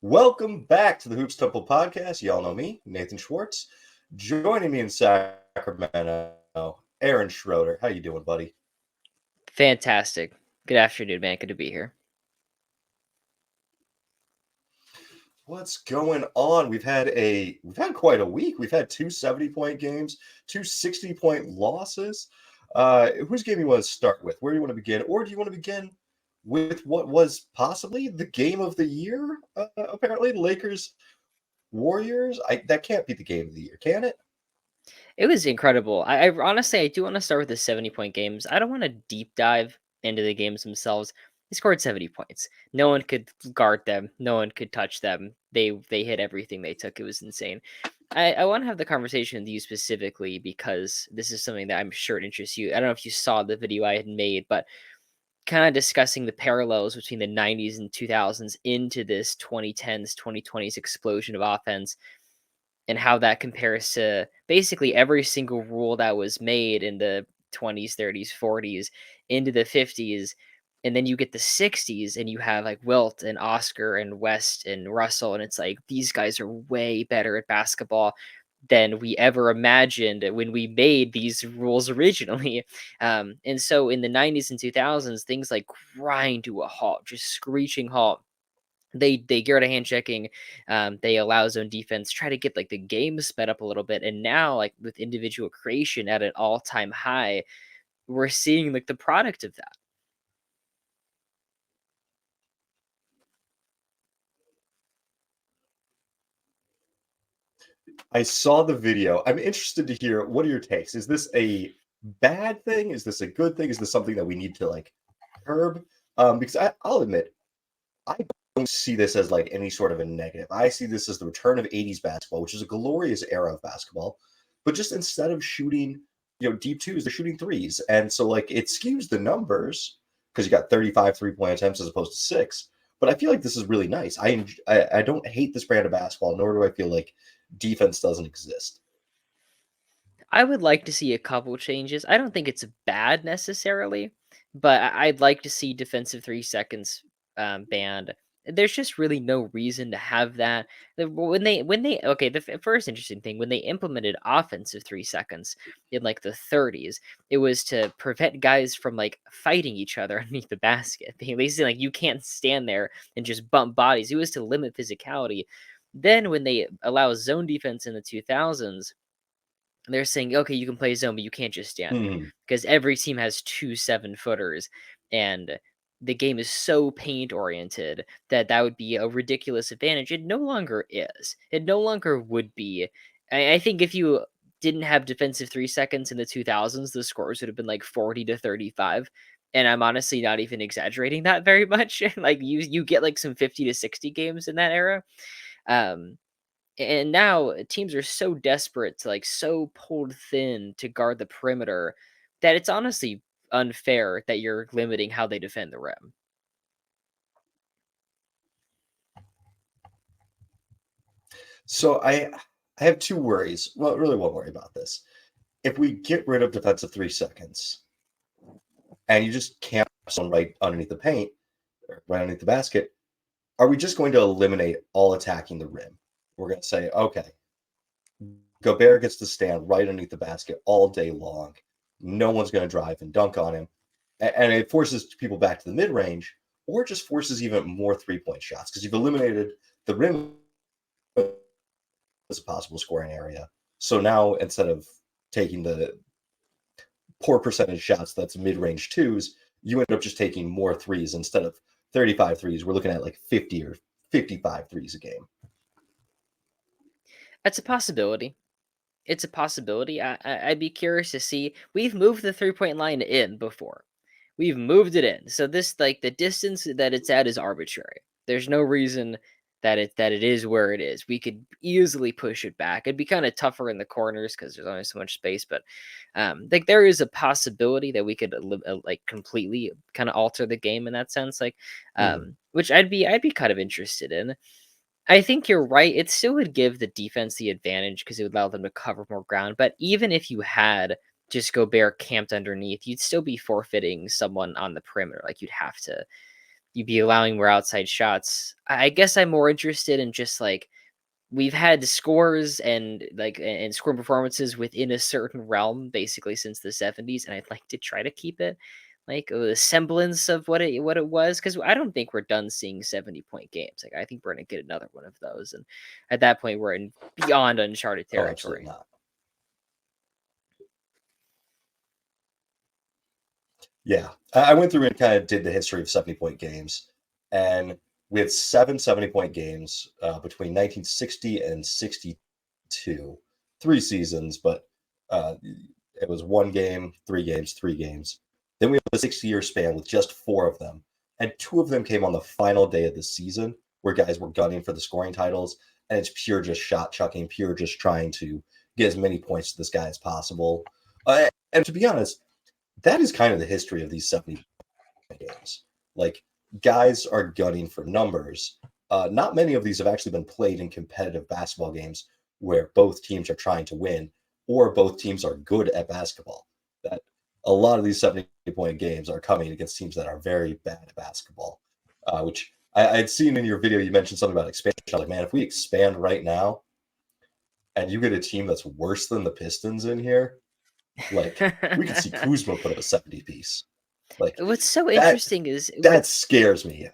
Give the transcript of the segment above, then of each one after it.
Welcome back to the Hoops Temple podcast. Y'all know me, Nathan Schwartz. Joining me in Sacramento, Aaron Schroeder. How you doing, buddy? Fantastic. Good afternoon, man. Good to be here. What's going on? We've had quite a week. We've had two 70-point games, two 60-point losses. Whose game you want to start with? Where do you want to begin? Or do you want to begin with what was possibly the game of the year? Apparently, the Lakers Warriors. That can't be the game of the year, can it? It was incredible. I honestly, I do want to start with the 70-point games. I don't want to deep dive into the games themselves. They scored 70 points. No one could guard them. No one could touch them. They hit everything they took. It was insane. I want to have the conversation with you specifically because this is something that I'm sure it interests you. I don't know if you saw the video I had made, but kind of discussing the parallels between the 90s and 2000s into this 2010s, 2020s explosion of offense and how that compares to basically every single rule that was made in the 20s, 30s, 40s into the 50s. And then you get the 60s and you have like Wilt and Oscar and West and Russell. And it's like these guys are way better at basketball than we ever imagined when we made these rules originally. And so in the 90s and 2000s, things like grind to a halt, just screeching halt. They get out of hand checking, they allow zone defense, try to get like the game sped up a little bit, and now like with individual creation at an all time high, we're seeing like the product of that. I saw the video. I'm interested to hear what are your takes. Is this a bad thing? Is this a good thing? Is this something that we need to like curb? Because I'll admit, I don't see this as like any sort of a negative. I see this as the return of 80s basketball, which is a glorious era of basketball. But just instead of shooting, deep twos, they're shooting threes. And so like it skews the numbers because you got 35 3-point attempts as opposed to six. But I feel like this is really nice. I don't hate this brand of basketball, nor do I feel like defense doesn't exist. I would like to see a couple changes. I don't think it's bad necessarily, but I'd like to see defensive 3 seconds banned. There's just really no reason to have that. When they okay, first interesting thing when they implemented offensive 3 seconds in like the 30s, it was to prevent guys from like fighting each other underneath the basket. They basically like you can't stand there and just bump bodies. It was to limit physicality. Then when they allow zone defense in the 2000s, they're saying, okay, you can play zone, but you can't just stand there Hmm. because every team has two 7-footers, and the game is so paint oriented that that would be a ridiculous advantage. It no longer is. It no longer would be. I think if you didn't have defensive 3 seconds in the 2000s, the scores would have been like 40-35. And I'm honestly not even exaggerating that very much. Like you get like some 50-60 games in that era. Um, and now teams are so desperate to like so pulled thin to guard the perimeter that it's honestly unfair that you're limiting how they defend the rim. So I have two worries. Well, really one worry about this. If we get rid of defensive 3 seconds and you just camp someone right underneath the paint, or right underneath the basket, are we just going to eliminate all attacking the rim? We're going to say, okay, Gobert gets to stand right underneath the basket all day long. No one's going to drive and dunk on him. And it forces people back to the mid range, or it just forces even more 3-point shots because you've eliminated the rim as a possible scoring area. So now instead of taking the poor percentage shots that's mid-range twos, you end up just taking more threes instead of 35 threes. We're looking at like 50 or 55 threes a game. That's a possibility. It's a possibility. I'd be curious to see. We've moved the 3 point line in before. We've moved it in. So this like the distance that it's at is arbitrary. There's no reason that it is where it is. We could easily push it back. It'd be kind of tougher in the corners because there's only so much space. But like there is a possibility that we could like completely kind of alter the game in that sense. Like Mm. which I'd be kind of interested in. I think you're right. It still would give the defense the advantage because it would allow them to cover more ground. But even if you had just Gobert camped underneath, you'd still be forfeiting someone on the perimeter. Like you'd have to. you'd be allowing more outside shots. I guess I'm more interested in just like we've had scores and and score performances within a certain realm basically since the 70s, and I'd like to try to keep it like a semblance of what it was, because I don't think we're done seeing 70-point games. Like I think we're gonna get another one of those, and at that point we're in beyond uncharted Oh, absolutely territory. not. Yeah, I went through and kind of did the history of 70-point games, and we had 7 70-point games between 1960 and 62, 3 seasons, but it was 1 game, 3 games, 3 games. Then we have a 60-year span with just 4 of them, and 2 of them came on the final day of the season where guys were gunning for the scoring titles, and it's pure just shot chucking, pure just trying to get as many points to this guy as possible. And to be honest, that is kind of the history of these 70 games. Like, guys are gunning for numbers. Not many of these have actually been played in competitive basketball games where both teams are trying to win or both teams are good at basketball. That a lot of these 70-point games are coming against teams that are very bad at basketball, which I'd seen in your video. You mentioned something about expansion. I was like, man, if we expand right now and you get a team that's worse than the Pistons in here, like we could see Kuzma put up a 70 piece. Like What's so that interesting is that scares me.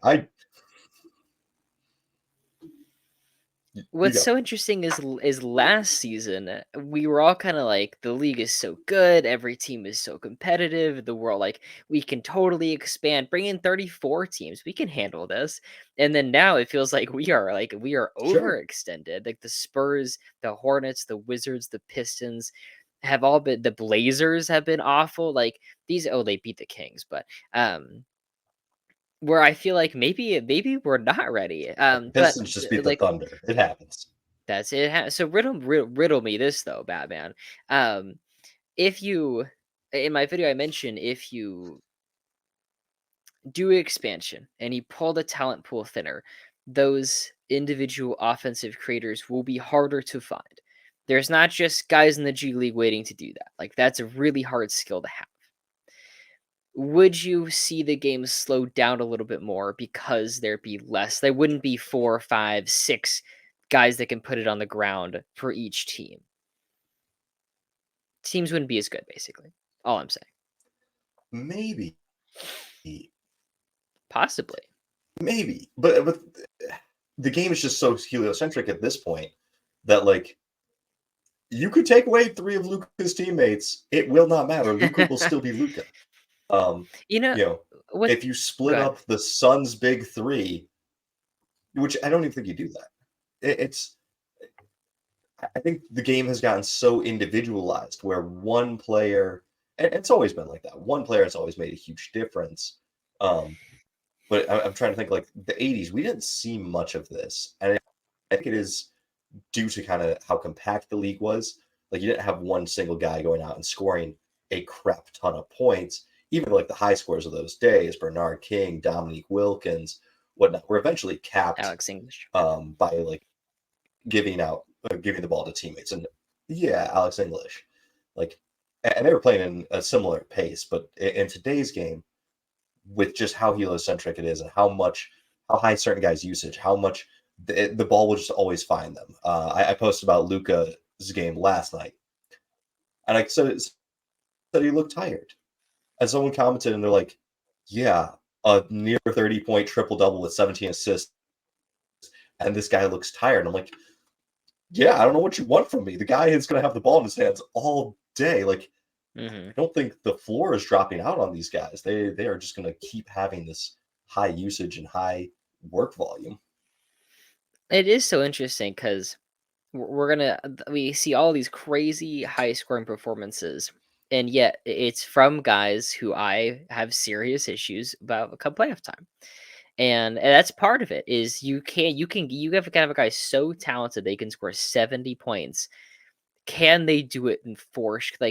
You What's go. so interesting is last season, we were all kinda like, "The league is so good, every team is so competitive, the world like, we can totally expand, bring in 34 teams, we can handle this." And then now it feels we are Sure. overextended, like, the Spurs, the Hornets, the Wizards, the Pistons have all been the Blazers have been awful, like, they beat the Kings, but, where I feel like maybe we're not ready, but, Pistons just beat the like Thunder. It happens. that's it. So riddle me this though, Batman. Um, if you in my video I mentioned if you do expansion and you pull the talent pool thinner, those individual offensive creators will be harder to find. There's not just guys in the G League waiting to do that. Like that's a really hard skill to have. Would you see the game slow down a little bit more because there'd be less? There wouldn't be 4, 5, 6 guys that can put it on the ground for each team. Teams wouldn't be as good, basically. All I'm saying. Maybe. Possibly. Maybe. But the game is just so heliocentric at this point that like you could take away 3 of Luka's teammates. It will not matter. Luka will still be Luka. Um, You know you know, what? if you split Good. up the Suns' big three, which I don't even think you do that. It's I think the game has gotten so individualized where one player, and it's always been like that. One player has always made a huge difference. Um, but I'm trying to think like the 80s, we didn't see much of this. And I think it is due to kind of how compact the league was. Like you didn't have one single guy going out and scoring a crap ton of points. Even like the high scores of those days, Bernard King, Dominique Wilkins, whatnot, were eventually capped Alex English. by like giving the ball to teammates. And yeah, Alex English, like, and they were playing in a similar pace. But in today's game, with just how heliocentric it is and how high certain guys' usage, how much the ball will just always find them. I posted about Luka's game last night, and I said he looked tired. And someone commented, and they're like, "Yeah, a near 30-point triple double with 17 assists, and this guy looks tired." I'm like, yeah, I don't know what you want from me. The guy is going to have the ball in his hands all day. Like, Hmm. I don't think the floor is dropping out on these guys. They are just going to keep having this high usage and high work volume. It is so interesting because we see all these crazy high scoring performances, and yet it's from guys who I have serious issues about come playoff time. And that's part of it is you have to have a guy so talented they can score 70 points. Can they do it in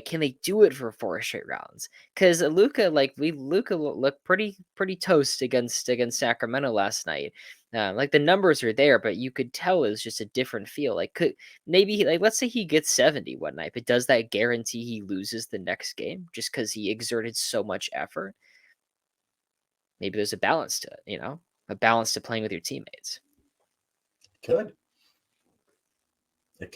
can they do it for 4 straight rounds? Because Luka looked pretty toast against Sacramento last night. Like the numbers are there, but you could tell it was just a different feel. Like let's say he gets 70 one night, but does that guarantee he loses the next game just because he exerted so much effort? maybe there's a balance to it, a balance to playing with your teammates. Good. Yeah.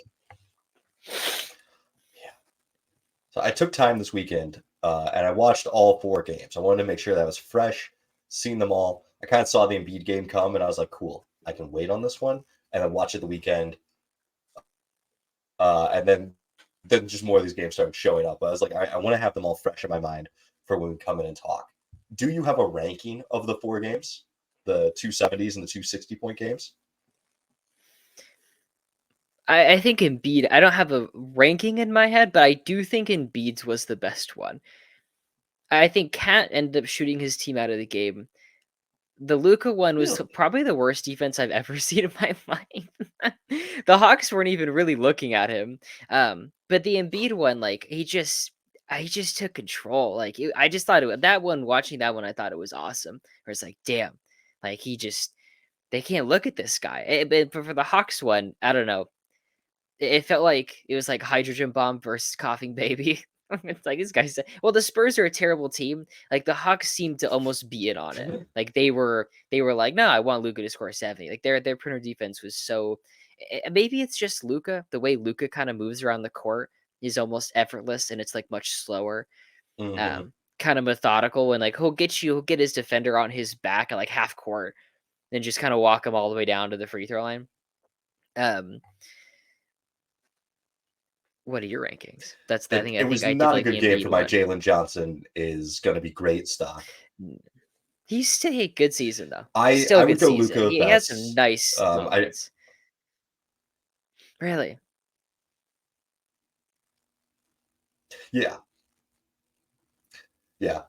So I took time this weekend and I watched all 4 games. I wanted to make sure that I was fresh, seen them all. I kind of saw the Embiid game come and I was like, cool, I can wait on this one and then watch it the weekend. And then just more of these games started showing up. But I was like, I want to have them all fresh in my mind for when we come in and talk. Do you have a ranking of the 4 games, the 270s and the 260-point games? I think Embiid, I don't have a ranking in my head, but I do think Embiid's was the best one. I think Cat ended up shooting his team out of the game. The Luka one was Really? probably the worst defense I've ever seen in my life. The Hawks weren't even really looking at him. But the Embiid one, like he just took control. Like I just thought that one, watching that one, I thought it was awesome. Where it's like, damn, like they can't look at this guy. But for the Hawks one, I don't know. It felt like it was like hydrogen bomb versus coughing baby. It's like this guy's well, the Spurs are a terrible team. Like the Hawks seemed to almost be in on it. Like they were like, no, I want Luka to score 70. Like their perimeter defense was so maybe it's just Luka. The way Luka kind of moves around the court is almost effortless and it's like much slower. Mm-hmm. Kind of methodical and like he'll get his defender on his back at like half court and just kind of walk him all the way down to the free throw line. What are your rankings? That's the thing. I It think was I did not a like the good game Embiid for my one. Jalen Johnson is going to be great stock. He's still a good season though. I Still I a would good go season. Luka He had some Betts. nice I moments. Really? yeah, yeah.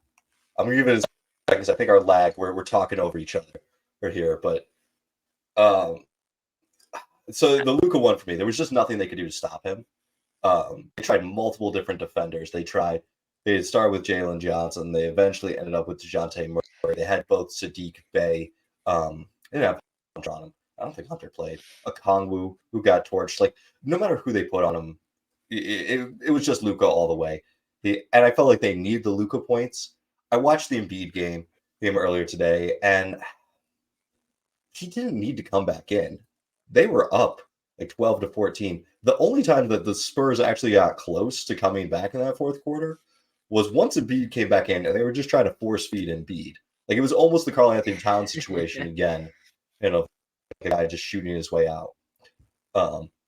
I'm gonna give it a second because I think our lag we're talking over each other right here. But um, so the Luka one for me, there was just nothing they could do to stop him. They tried multiple different defenders. They had started with Jalen Johnson. They eventually ended up with DeJounte Murray. They had both Sadiq Bey. They didn't have Hunter on him. I don't think Hunter played. A Kongwu who got torched. Like no matter who they put on him, it was just Luka all the way. And I felt like they need the Luka points. I watched the Embiid game earlier today, and he didn't need to come back in. They were up like 12-14. The only time that the Spurs actually got close to coming back in that fourth quarter was once Embiid came back in and they were just trying to force feed Embiid. Like it was almost the Karl Anthony Towns situation again, the guy just shooting his way out.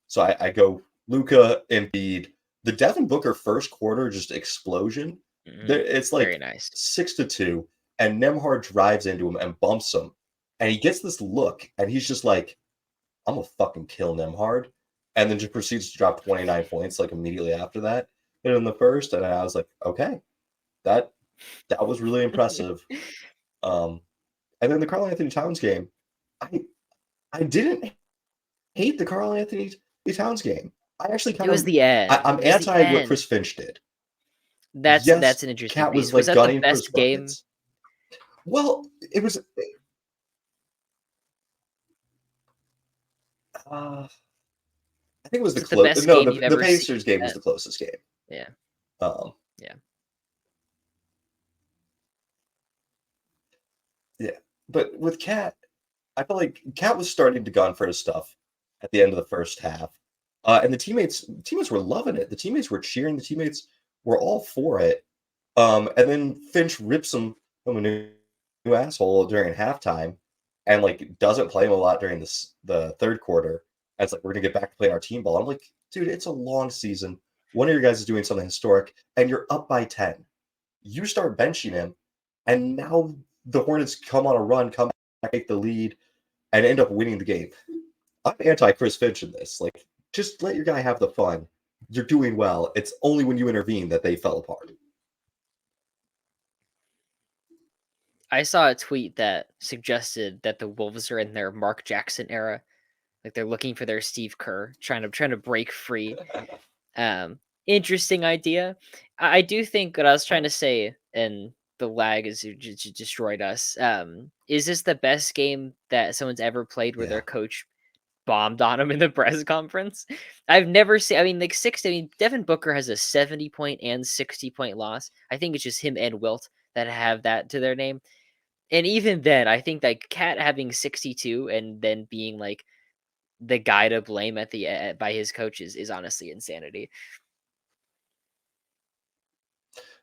So I go Luka, Embiid. The Devin Booker first quarter just explosion. It's Very like nice. 6-2, and Nemhard drives into him and bumps him, and he gets this look, and he's just like, "I'm gonna fucking kill Nemhard," and then just proceeds to drop 29 points like immediately after that in the first, and I was like, "Okay, that was really impressive." Um, and then the Karl Anthony Towns game, I I didn't hate the Karl Anthony Towns game. I actually It kind was of the end. I'm It was the anti what end. Chris Finch did. That's Yes, an interesting Cat was piece. Was like that the gunning for his best game? buckets. Well, it was. I think it was Was the it the close. best No, game you've the ever seen? Pacers game was the closest game. Yeah. Um, Yeah. yeah, but with Cat, I felt like Cat was starting to gun for his stuff at the end of the first half, and the teammates were loving it. The teammates were cheering. The teammates were all for it. And then Finch rips him a new asshole during halftime, and like doesn't play him a lot during the third quarter. And it's like we're gonna get back to playing our team ball. I'm like, dude, it's a long season. One of your guys is doing something historic, and you're up by 10. You start benching him, and now the Hornets come on a run, come back, take the lead, and end up winning the game. I'm anti Chris Finch in this. Like, just let your guy have the fun. You're doing well. It's only when you intervene that they fell apart. I saw a tweet that suggested that the Wolves are in their Mark Jackson era. Like they're looking for their Steve Kerr, trying to break free. Interesting idea. I do think what I was trying to say, and the lag is destroyed us. Is this the best game that someone's ever played where their Yeah. coach bombed on him in the press conference? I've never seen. I mean, like 60. I mean, Devin Booker has a 70-point and 60-point loss. I think it's just him and Wilt that have that to their name. And even then, I think like Cat having 62 and then being like the guy to blame at the by his coaches is honestly insanity.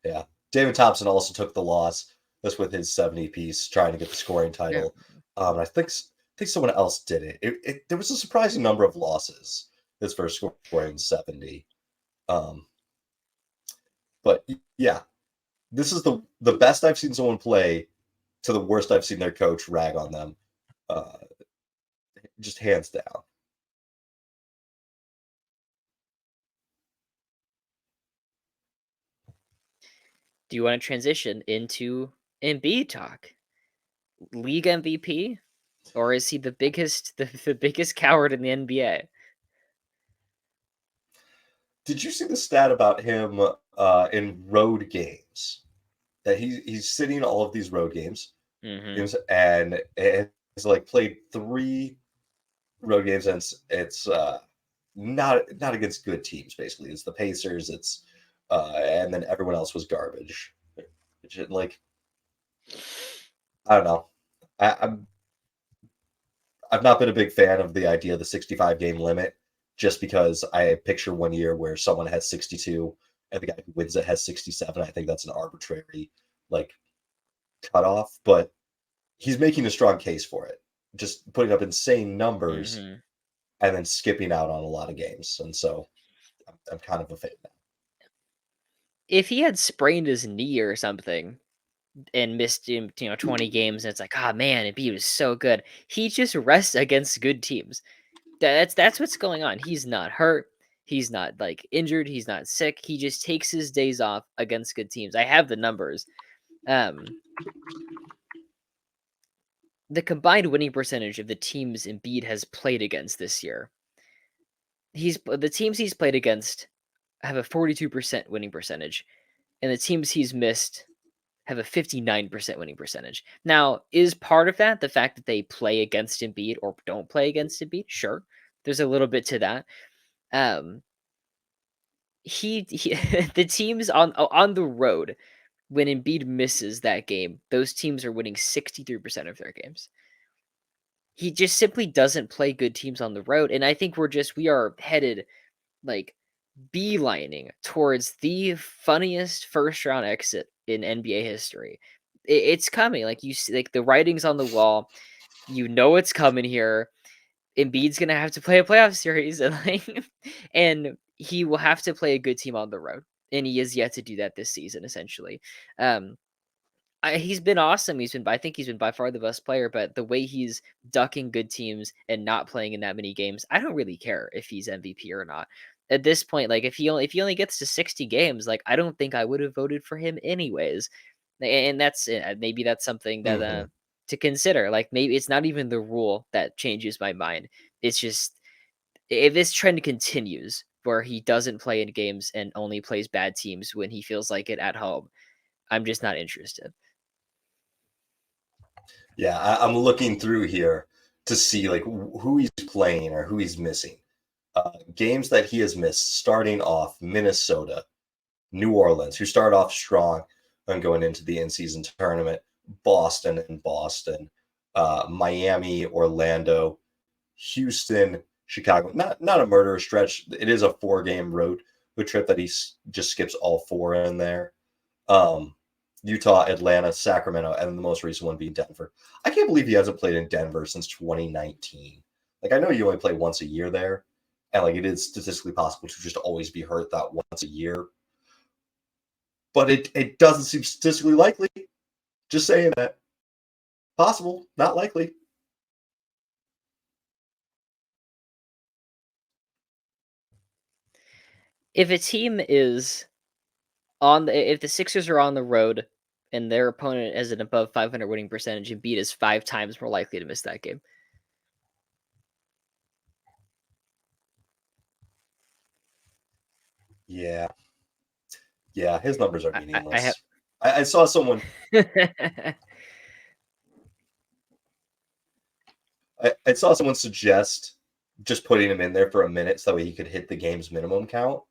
Yeah. David Thompson also took the loss. This with his 70 piece, trying to get the scoring Yeah. title. I think someone else did it. There was a surprising number of losses. His first scoring 70. Um, but yeah, this is the best I've seen someone play to the worst I've seen their coach rag on them. Uh, just hands down. Do you want to transition into Embiid talk? League MVP? Or is he the biggest the biggest coward in the NBA? Did you see the stat about him in road games? That he's sitting all of these road games, Mm-hmm. and it's like played 3 road games, and it's not against good teams. Basically, it's the Pacers. It's and then everyone else was garbage. Like I don't know. I'm I've not been a big fan of the idea of the 65 game limit, just because I picture one year where someone has 62 and the guy who wins it has 67. I think that's an arbitrary like cutoff, but he's making a strong case for it. Just putting up insane numbers Mm-hmm. and then skipping out on a lot of games. And so I'm kind of a fan now. If he had sprained his knee or something and missed 20 games, and it's like, oh man, Embiid was so good. He just rests against good teams. That's what's going on. He's not hurt. He's not like injured. He's not sick. He just takes his days off against good teams. I have the numbers. Um, the combined winning percentage of the teams Embiid has played against this year. The teams he's played against have a 42% winning percentage, and the teams he's missed have a 59% winning percentage. Now, is part of that the fact that they play against Embiid or don't play against Embiid? Sure. There's a little bit to that. Um, he the teams on the road when Embiid misses that game, those teams are winning 63% of their games. He just simply doesn't play good teams on the road, and I think we are headed like beelining towards the funniest first round exit in NBA history. It's coming. Like you see, like the writing's on the wall. You know it's coming here. Embiid's gonna have to play a playoff series, and and he will have to play a good team on the road, and he is yet to do that this season. Essentially, um, he's been awesome. I think he's been by far the best player, but the way he's ducking good teams and not playing in that many games, I don't really care if he's MVP or not. At this point, like if he only gets to 60 games, like I don't think I would have voted for him anyways. And that's maybe that's something that Mm-hmm. to consider. Like maybe it's not even the rule that changes my mind. It's just if this trend continues where he doesn't play in games and only plays bad teams when he feels like it at home, I'm just not interested. Yeah, I'm looking through here to see like who he's playing or who he's missing. Games that he has missed, starting off Minnesota, New Orleans, who started off strong and going into the in-season tournament, Boston, Miami, Orlando, Houston, Chicago. Not a murder stretch. It is a 4 game road trip that he just skips all 4 in there. Um, Utah, Atlanta, Sacramento, and the most recent one being Denver. I can't believe he hasn't played in Denver since 2019. Like I know you only play once a year there, and like it is statistically possible to just always be hurt that once a year, but it doesn't seem statistically likely. Just saying that. Possible, not likely. If a team is if the Sixers are on the road and their opponent has an above 500 winning percentage, Embiid is 5 times more likely to miss that game. Yeah, yeah, his numbers are I have. meaningless. I saw someone. I saw someone suggest just putting him in there for a minute so that way he could hit the game's minimum count.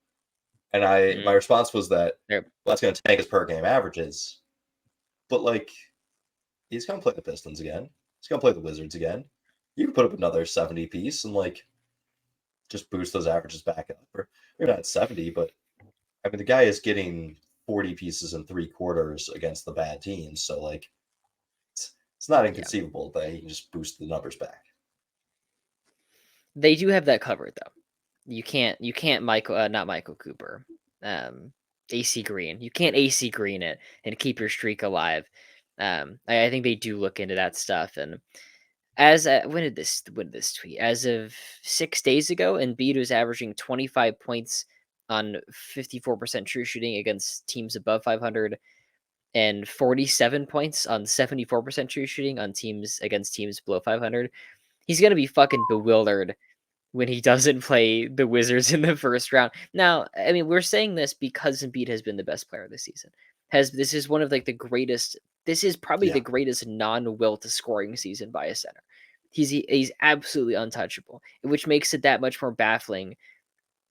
And my Mm, response was that there- well, that's going to tank his per game averages. But like He's gonna play the Pistons again. He's gonna play the Wizards again. You can put up another 70 piece and like just boost those averages back up. Or maybe not 70, but I mean the guy is getting 40 pieces in 3 quarters against the bad teams. So like it's not Yeah. inconceivable that he can just boost the numbers back. They do have that covered though. You can't Michael not Michael Cooper. AC Green. You can't AC Green it and keep your streak alive. I think they do look into that stuff. And as when did this tweet? As of 6 days ago, Embiid was averaging 25 points on 54% true shooting against teams above 500, and 47 points on 74% true shooting on teams against teams below 500. He's gonna be fucking bewildered when he doesn't play the Wizards in the first round. Now, I mean, we're saying this because Embiid has been the best player this season. This is one of like the greatest. This is probably the Yeah. greatest non-wilt scoring season by a center. He's absolutely untouchable, which makes it that much more baffling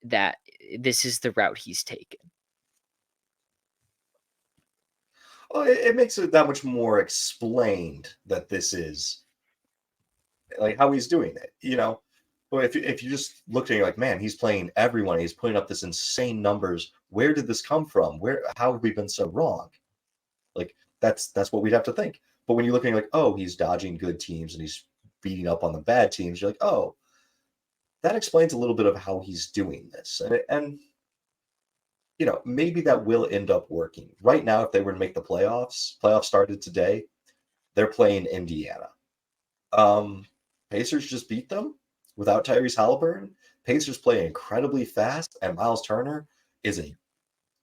that this is the route he's taken. Well, it makes it that much more explained that this is like how he's doing it. Well, if you just looked at it like, man, he's playing everyone, he's putting up this insane numbers. Where did this come from? How have we been so wrong? Like that's what we'd have to think. But when you're looking like, oh, he's dodging good teams and he's beating up on the bad teams, you're like, oh, that explains a little bit of how he's doing this. And maybe that will end up working. Right now, if they were to make the playoffs started today, they're playing Indiana. Um, Pacers just beat them without Tyrese Halliburton. Pacers play incredibly fast, and Miles Turner is a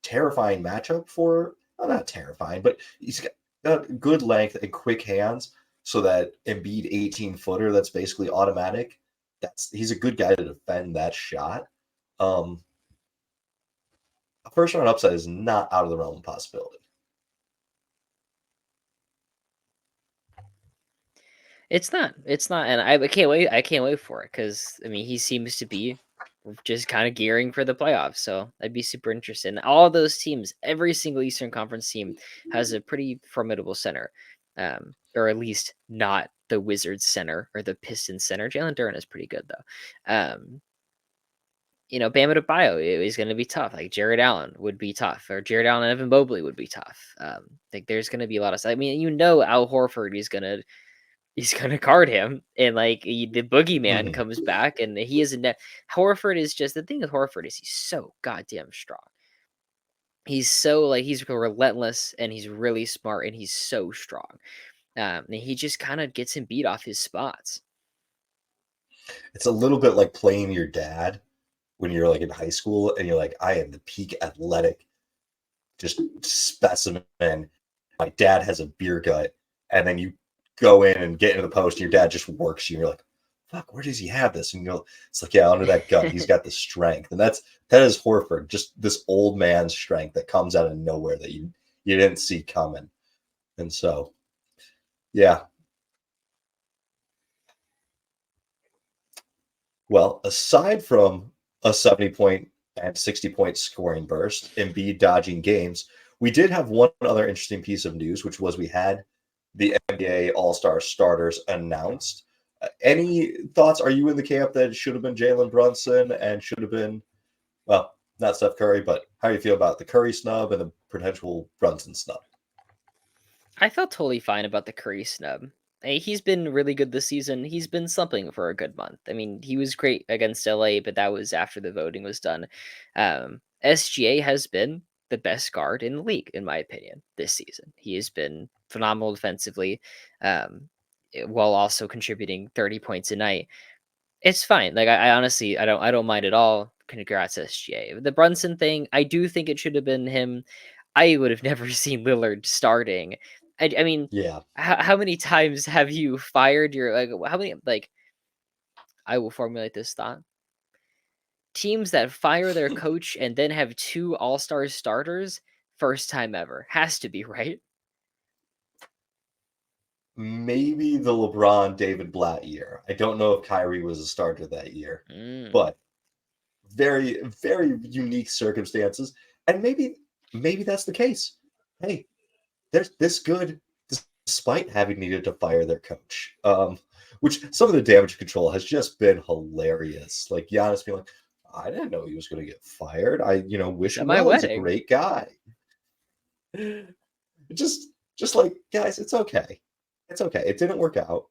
terrifying matchup for, well, not terrifying, but he's got good length and quick hands so that Embiid 18-footer that's basically automatic. He's a good guy to defend that shot. A first round upside is not out of the realm of possibility. It's not. It's not, and I can't wait. I can't wait for it because I mean he seems to be just kind of gearing for the playoffs. So I'd be super interested. And all those teams, every single Eastern Conference team has a pretty formidable center, or at least not the Wizards center or the Pistons center. Jalen Duren is pretty good though. Bam Adebayo is going to be tough. Like Jared Allen would be tough, or Jared Allen and Evan Mobley would be tough. Like there's going to be a lot of. I mean, Al Horford is gonna guard him, and like the boogeyman Mm-hmm. comes back, and he is a net. Horford is just the thing with Horford is he's so goddamn strong. He's so he's relentless, and he's really smart, and he's so strong. And he just kind of gets him beat off his spots. It's a little bit like playing your dad when you're like in high school and you're like, I am the peak athletic, just specimen. My dad has a beer gut, and then you go in and get into the post, and your dad just works you, and you're like, fuck, where does he have this? And it's like, yeah, under that gut, he's got the strength. And that is Horford, just this old man's strength that comes out of nowhere that you didn't see coming. And so, yeah. Well, aside from a 70-point and 60-point scoring burst, Embiid dodging games, we did have one other interesting piece of news, which was we had the NBA All-Star starters announced. Any thoughts? Are you in the camp that it should have been Jalen Brunson and should have been, well, not Steph Curry, but how do you feel about the Curry snub and the potential Brunson snub? I felt totally fine about the Curry snub. Hey, he's been really good this season. He's been slumping for a good month. I mean, he was great against LA, but that was after the voting was done. SGA has been the best guard in the league, in my opinion, this season. He has been phenomenal defensively, while also contributing 30 points a night. It's fine. Like I honestly, I don't mind at all. Congrats SGA. The Brunson thing, I do think it should have been him. I would have never seen Lillard starting. I mean, Yeah. how many times have you fired your how many I will formulate this thought. Teams that fire their coach and then have two all-star starters, first time ever. Has to be, right? Maybe the LeBron David Blatt year. I don't know if Kyrie was a starter that year, Mm. but very, very unique circumstances. And maybe that's the case. Hey, there's this good. This despite having needed to fire their coach. Which some of the damage control has just been hilarious. Like Giannis being like, I didn't know he was going to get fired. I, He's wish at him my well. He's a wedding. great guy. Just, just like guys, it's okay. It's okay. It didn't work out.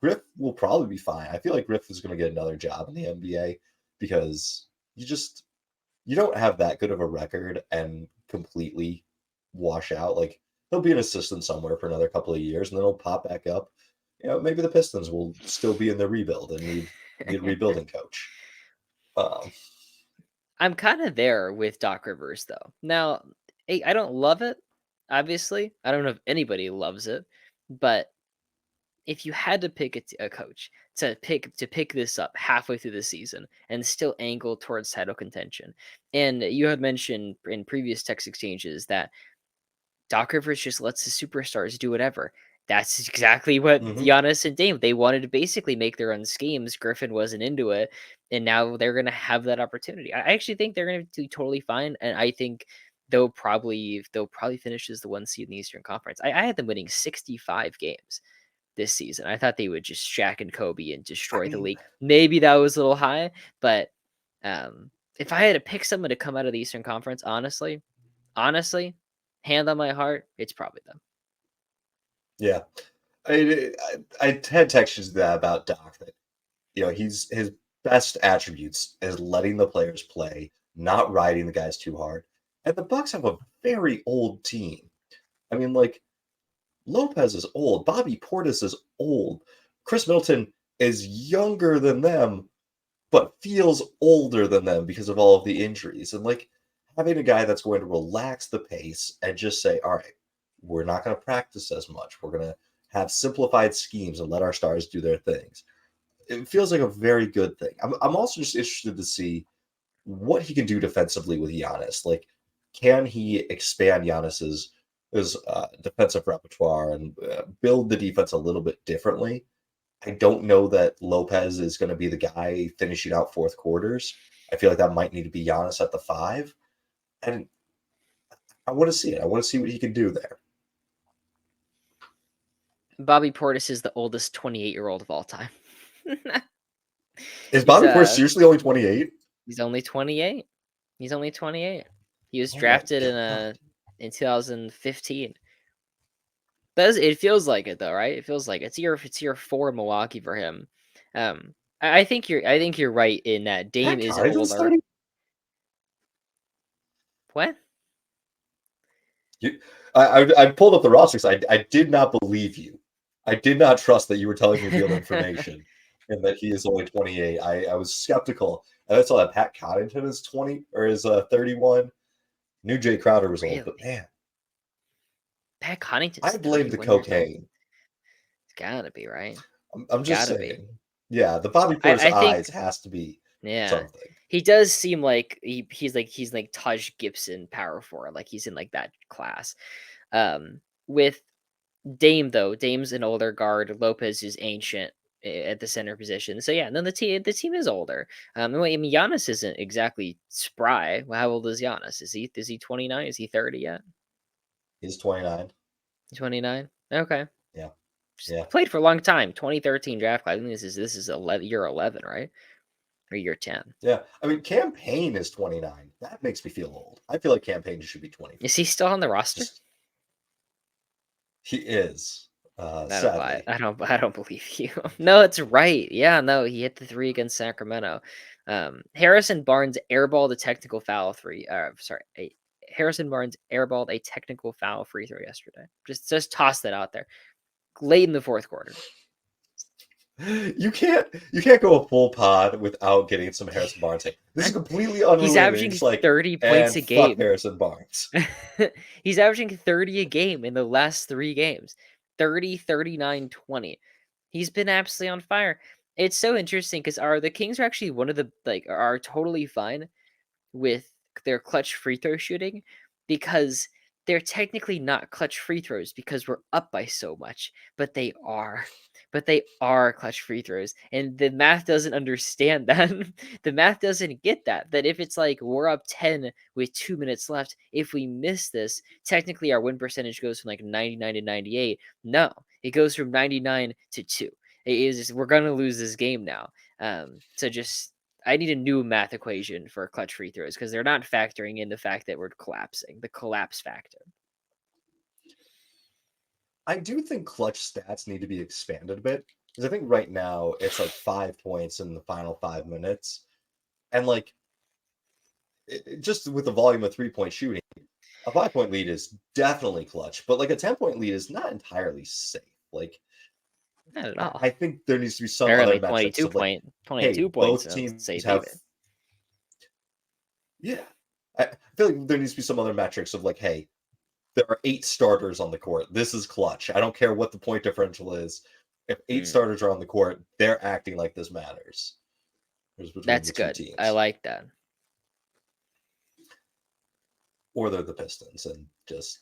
Griff will probably be fine. I feel like Griff is going to get another job in the NBA because you don't have that good of a record and completely wash out. Like he'll be an assistant somewhere for another couple of years, and then he'll pop back up. Maybe the Pistons will still be in the rebuild and need a rebuilding coach. Um, I'm kind of there with Doc Rivers though. Now, I don't love it. Obviously, I don't know if anybody loves it, but if you had to pick a coach to pick this up halfway through the season and still angle towards title contention, and you had mentioned in previous text exchanges that Doc Rivers just lets the superstars do whatever. That's exactly what mhm. Giannis and Dame, they wanted to basically make their own schemes. Griffin wasn't into it, and now they're gonna have that opportunity. I actually think they're gonna do totally fine, and I think they'll probably finish as the 1 seed in the Eastern Conference. I had them winning 65 games this season. I thought they would just Shaq and Kobe and I destroy the mean, league. Maybe that was a little high, but if I had to pick someone to come out of the Eastern Conference, honestly, hand on my heart, it's probably them. yeah. I had texted that about Doc that his best attributes is letting the players play, not riding the guys too hard. And the Bucks have a very old team. I mean, like Lopez is old, Bobby Portis is old, Chris Middleton is younger than them, but feels older than them because of all of the injuries. And like having a guy that's going to relax the pace and just say, all right, we're not going to practice as much. We're going to have simplified schemes and let our stars do their things. It feels like a very good thing. I'm also just interested to see what he can do defensively with Giannis. Like, can he expand Giannis's his defensive repertoire and build the defense a little bit differently? I don't know that Lopez is going to be the guy finishing out fourth quarters. I feel like that might need to be Giannis at the 5, and I want to see it. I want to see what he can do there. Bobby Portis is the oldest 28-year-old of all time. Is he's Bobby Portis seriously only 28? he's only 28. He's only 28. He was Oh my drafted god! in 2015. It feels like it though, right? It feels like it's year 4 in Milwaukee for him. I think you're right in that Dame Pat is Connaughton's older. 30. What? You, I pulled up the roster because I did not believe you. I did not trust that you were telling me real information and that he is only 28. I was skeptical. And I saw that Pat Connaughton is 20 or is 31. Knew Jay Crowder was old, but Really? man, Pat Connaughton's I blame the 31 years old? cocaine. It's gotta be, right? I'm It's just gotta be. saying. Yeah, the Bobby Portis I eyes think has to be yeah. something. He does seem like he's like Taj Gibson power forward, like he's in like that class. With Dame though, Dame's an older guard. Lopez is ancient at the center position. So yeah, and then the team is older. And I mean, Giannis isn't exactly spry. Well, how old is Giannis? Is he 29? Is he 30 yet? He's 29. 29. Okay, Yeah. just Yeah. played for a long time. 2013 draft class. I think this is 11, year 11, right? Or year 10. Yeah. I mean, Campaign is 29. That makes me feel old. I feel like Campaign should be 24. Is he still on the roster? Just he is, I don't buy it. sadly. I don't believe you. No, it's right. Yeah, no, he hit the three against Sacramento. Harrison Barnes airballed a technical foul three. Harrison Barnes airballed a technical foul free throw yesterday. Just toss that out there. Late in the fourth quarter. You can't go a full pod without getting some Harrison Barnes. This is completely He's unrelated. averaging Just like 30 points and a fuck game. Harrison Barnes. He's averaging 30 a game in the last 3 games. 30, 39, 20. He's been absolutely on fire. It's so interesting because the Kings are actually one of the are totally fine with their clutch free throw shooting because they're technically not clutch free throws because we're up by so much, but they are. but they are clutch free throws. And the math doesn't understand that. The math doesn't get that. That if it's like we're up 10 with 2 minutes left, if we miss this, technically our win percentage goes from like 99 to 98. No, it goes from 99 to 2. It is we're gonna lose this game now. So just I need a new math equation for clutch free throws because they're not factoring in the fact that we're collapsing, the collapse factor. I do think clutch stats need to be expanded a bit because I think right now it's like 5 points in the final 5 minutes, and like just with the volume of 3 point shooting, a 5 point lead is definitely clutch, but like a 10 point lead is not entirely safe. Like Not at all. I think there needs to be some other Apparently metrics of like, 22 hey, points both and teams safe have, even. yeah. I feel like there needs to be some other metrics of like, hey, there are 8 starters on the court. This is clutch. I don't care what the point differential is. If 8 starters are on the court, they're acting like this matters. There's between That's the two good. I teams. like that. Or they're the Pistons, and just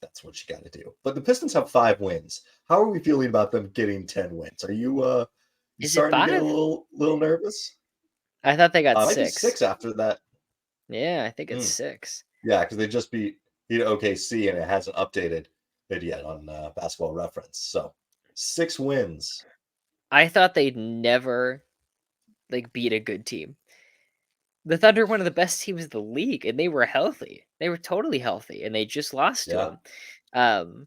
that's what you got to do. But the Pistons have 5 wins. How are we feeling about them getting 10 wins? Are you Is it starting to get a 5? little nervous? I thought they got Might be 6. 6 after that. Yeah, I think it's Mm. 6. Yeah, because they just beat OKC, and it hasn't updated it yet on Basketball Reference. So 6 wins. I thought they'd never like beat a good team. The Thunder are one of the best teams in the league, and they were healthy. They were totally healthy, and they just lost to Yeah. them.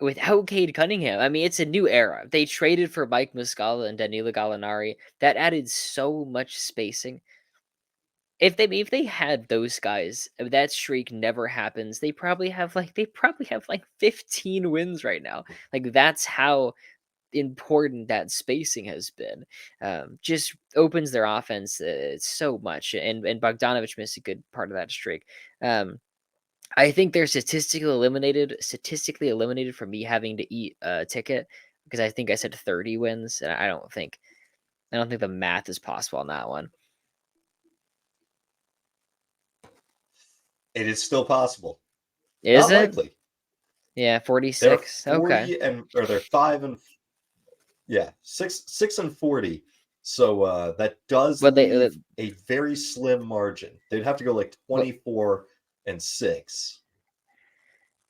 Without Cade Cunningham, I mean, it's a new era. They traded for Mike Muscala and Danilo Gallinari. That added so much spacing. If they had those guys, that streak never happens. They probably have like 15 wins right now. Like that's how important that spacing has been. Just opens their offense so much, and Bogdanovich missed a good part of that streak. I think they're statistically eliminated from me having to eat a ticket because I think I said 30 wins, and I don't think the math is possible on that one. It is still possible. Is Not it? likely. Yeah, They're 46. Okay. 40 or they're 6-40. So that does But they leave a very slim margin. They'd have to go like well, 24-6.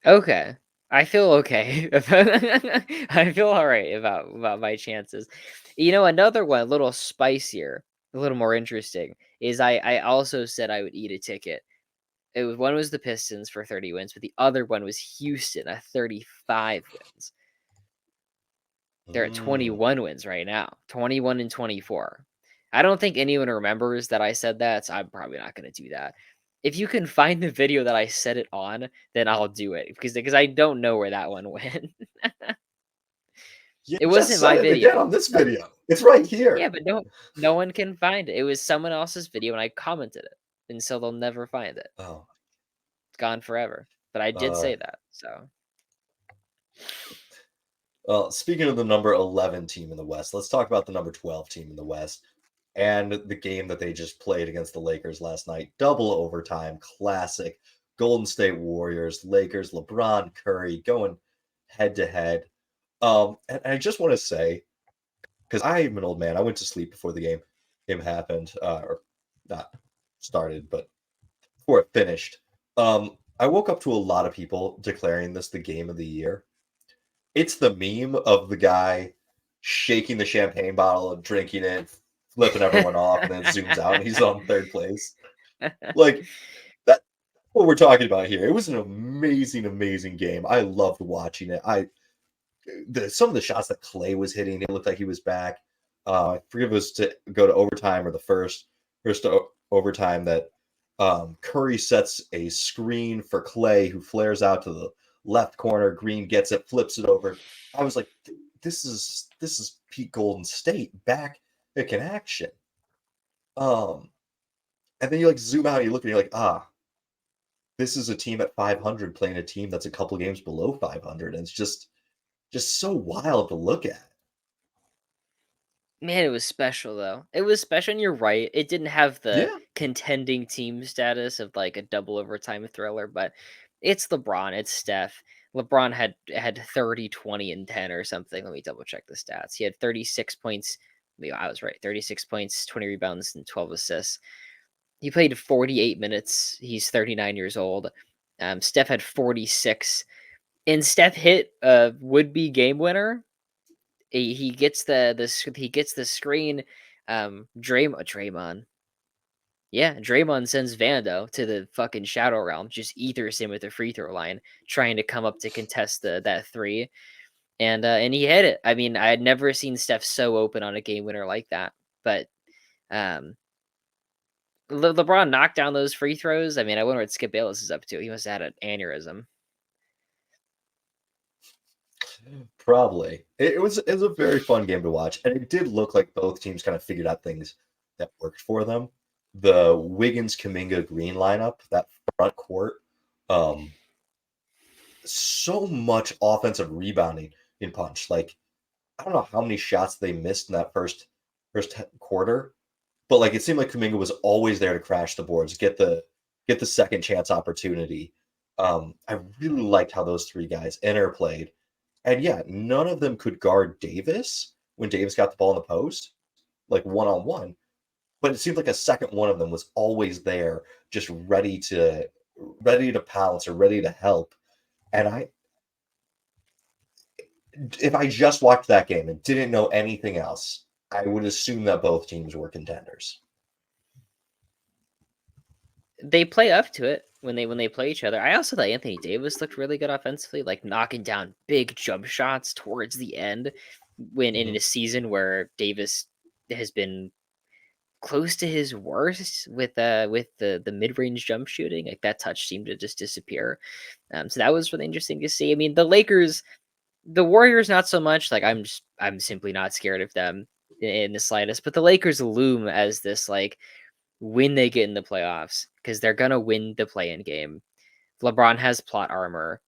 okay. I feel okay. I feel all right about my chances. Another one, a little spicier, a little more interesting, is I also said I would eat a ticket. One was the Pistons for 30 wins, but the other one was Houston at 35 wins. They're at Mm. 21 wins right now, 21 and 24. I don't think anyone remembers that I said that, so I'm probably not going to do that. If you can find the video that I said it on, then I'll do it because I don't know where that one went. You It just wasn't said my it again video. on this video. It's right Yeah, here. but no one can find it. It was someone else's video and I commented it. And so they'll never find it. Oh. It's gone forever. But I did Uh, say that. So well, speaking of the number 11 team in the West, let's talk about the number 12 team in the West and the game that they just played against the Lakers last night. Double overtime, classic. Golden State Warriors, Lakers, LeBron, Curry going head to head. And I just want to say, because I am an old man, I went to sleep before the game happened, or not started, but before it finished. I woke up to a lot of people declaring this the game of the year. It's the meme of the guy shaking the champagne bottle and drinking it, flipping everyone off, and then it zooms out and he's on third place. Like that's what we're talking about here. It was an amazing, amazing game. I loved watching it. Some of the shots that Clay was hitting, it looked like he was back. I forget if it was to go to overtime or the first to overtime that Curry sets a screen for Clay, who flares out to the left corner. Green gets it, flips it over. I was like, this is Pete Golden State back in action. And then you like zoom out, and you look, and you're like, this is a team at 500 playing a team that's a couple games below 500, and it's just so wild to look at. Man, it was special though. It was special, and you're right. It didn't have the Yeah, contending team status of like a double overtime thriller, but it's LeBron, it's Steph. LeBron had 30, 20, and 10 or something. Let me double check the stats. He had 36 points. I was right. 36 points, 20 rebounds, and 12 assists. He played 48 minutes. He's 39 years old. Steph had 46. And Steph hit a would-be game winner. He gets the screen. Draymond. Yeah, Draymond sends Vando to the fucking Shadow Realm, just ethers him with the free throw line, trying to come up to contest that three, and he hit it. I mean, I had never seen Steph so open on a game winner like that. But um, LeBron knocked down those free throws. I mean, I wonder what Skip Bayless is up to. He must have had an aneurysm. Probably. It was a very fun game to watch, and it did look like both teams kind of figured out things that worked for them. The Wiggins, Kuminga, Green lineup, that front court, um, so much offensive rebounding in punch. Like I don't know how many shots they missed in that first quarter, but like it seemed like Kuminga was always there to crash the boards, get the second chance opportunity. I really liked how those three guys interplayed. And yeah, none of them could guard Davis when Davis got the ball in the post, like one on one. But it seemed like a second one of them was always there, just ready to pounce or ready to help. And if I just watched that game and didn't know anything else, I would assume that both teams were contenders. They play up to it when they play each other. I also thought Anthony Davis looked really good offensively, like knocking down big jump shots towards the end. When in Mhm. a season where Davis has been close to his worst with the mid range jump shooting, like that touch seemed to just disappear. So that was really interesting to see. I mean, the Warriors not so much. Like I'm simply not scared of them in the slightest. But the Lakers loom as this like when they get in the playoffs because they're gonna win the play-in game. LeBron has plot armor.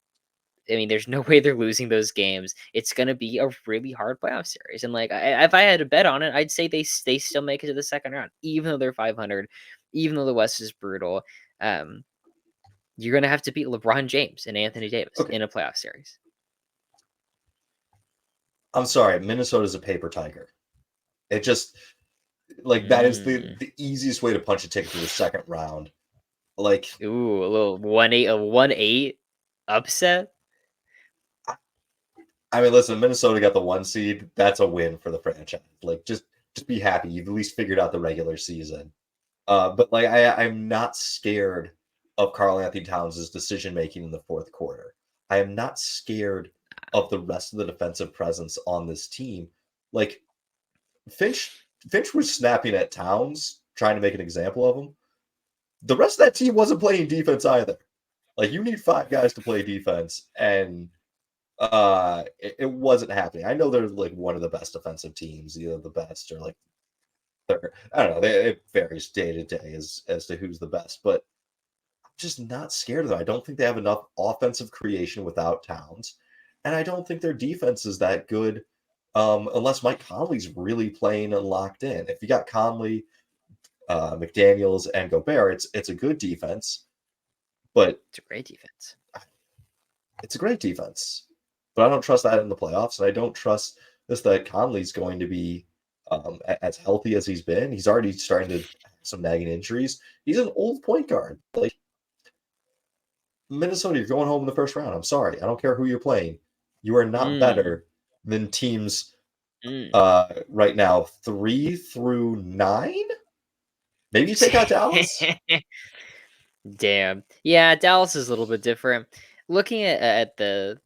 I mean, there's no way they're losing those games. It's gonna be a really hard playoff series, and like if I had to bet on it, I'd say they still make it to the second round, even though they're 500, even though the West is brutal. Um, you're gonna have to beat LeBron James and Anthony Davis Okay, in a playoff series. I'm sorry, Minnesota's a paper tiger. It just like that is the Mm. the easiest way to punch a ticket to the second round. Like Ooh, a little 1-8 upset. I mean, listen, Minnesota got the one seed. That's a win for the franchise. Like just be happy. You've at least figured out the regular season. But like I'm not scared of Karl Anthony Towns' decision making in the fourth quarter. I am not scared of the rest of the defensive presence on this team. Like Finch Finch was snapping at Towns, trying to make an example of him. The rest of that team wasn't playing defense either. Like you need five guys to play defense, and it wasn't happening. I know they're like one of the best defensive teams, either the best or like they're, I don't know. It varies day to day as to who's the best, but I'm just not scared of them. I don't think they have enough offensive creation without Towns, and I don't think their defense is that good unless Mike Conley's really playing and locked in. If you got Conley, McDaniels, and Gobert, it's a good defense, but It's a great defense. it's a great defense. But I don't trust that in the playoffs, and I don't trust this that Conley's going to be as healthy as he's been. He's already starting to have some nagging injuries. He's an old point guard. Like Minnesota, you're going home in the first round. I'm sorry. I don't care who you're playing. You are not Mm, better than teams mm. right now 3 through 9. Maybe you take out Dallas. Damn. Yeah, Dallas is a little bit different. Looking at the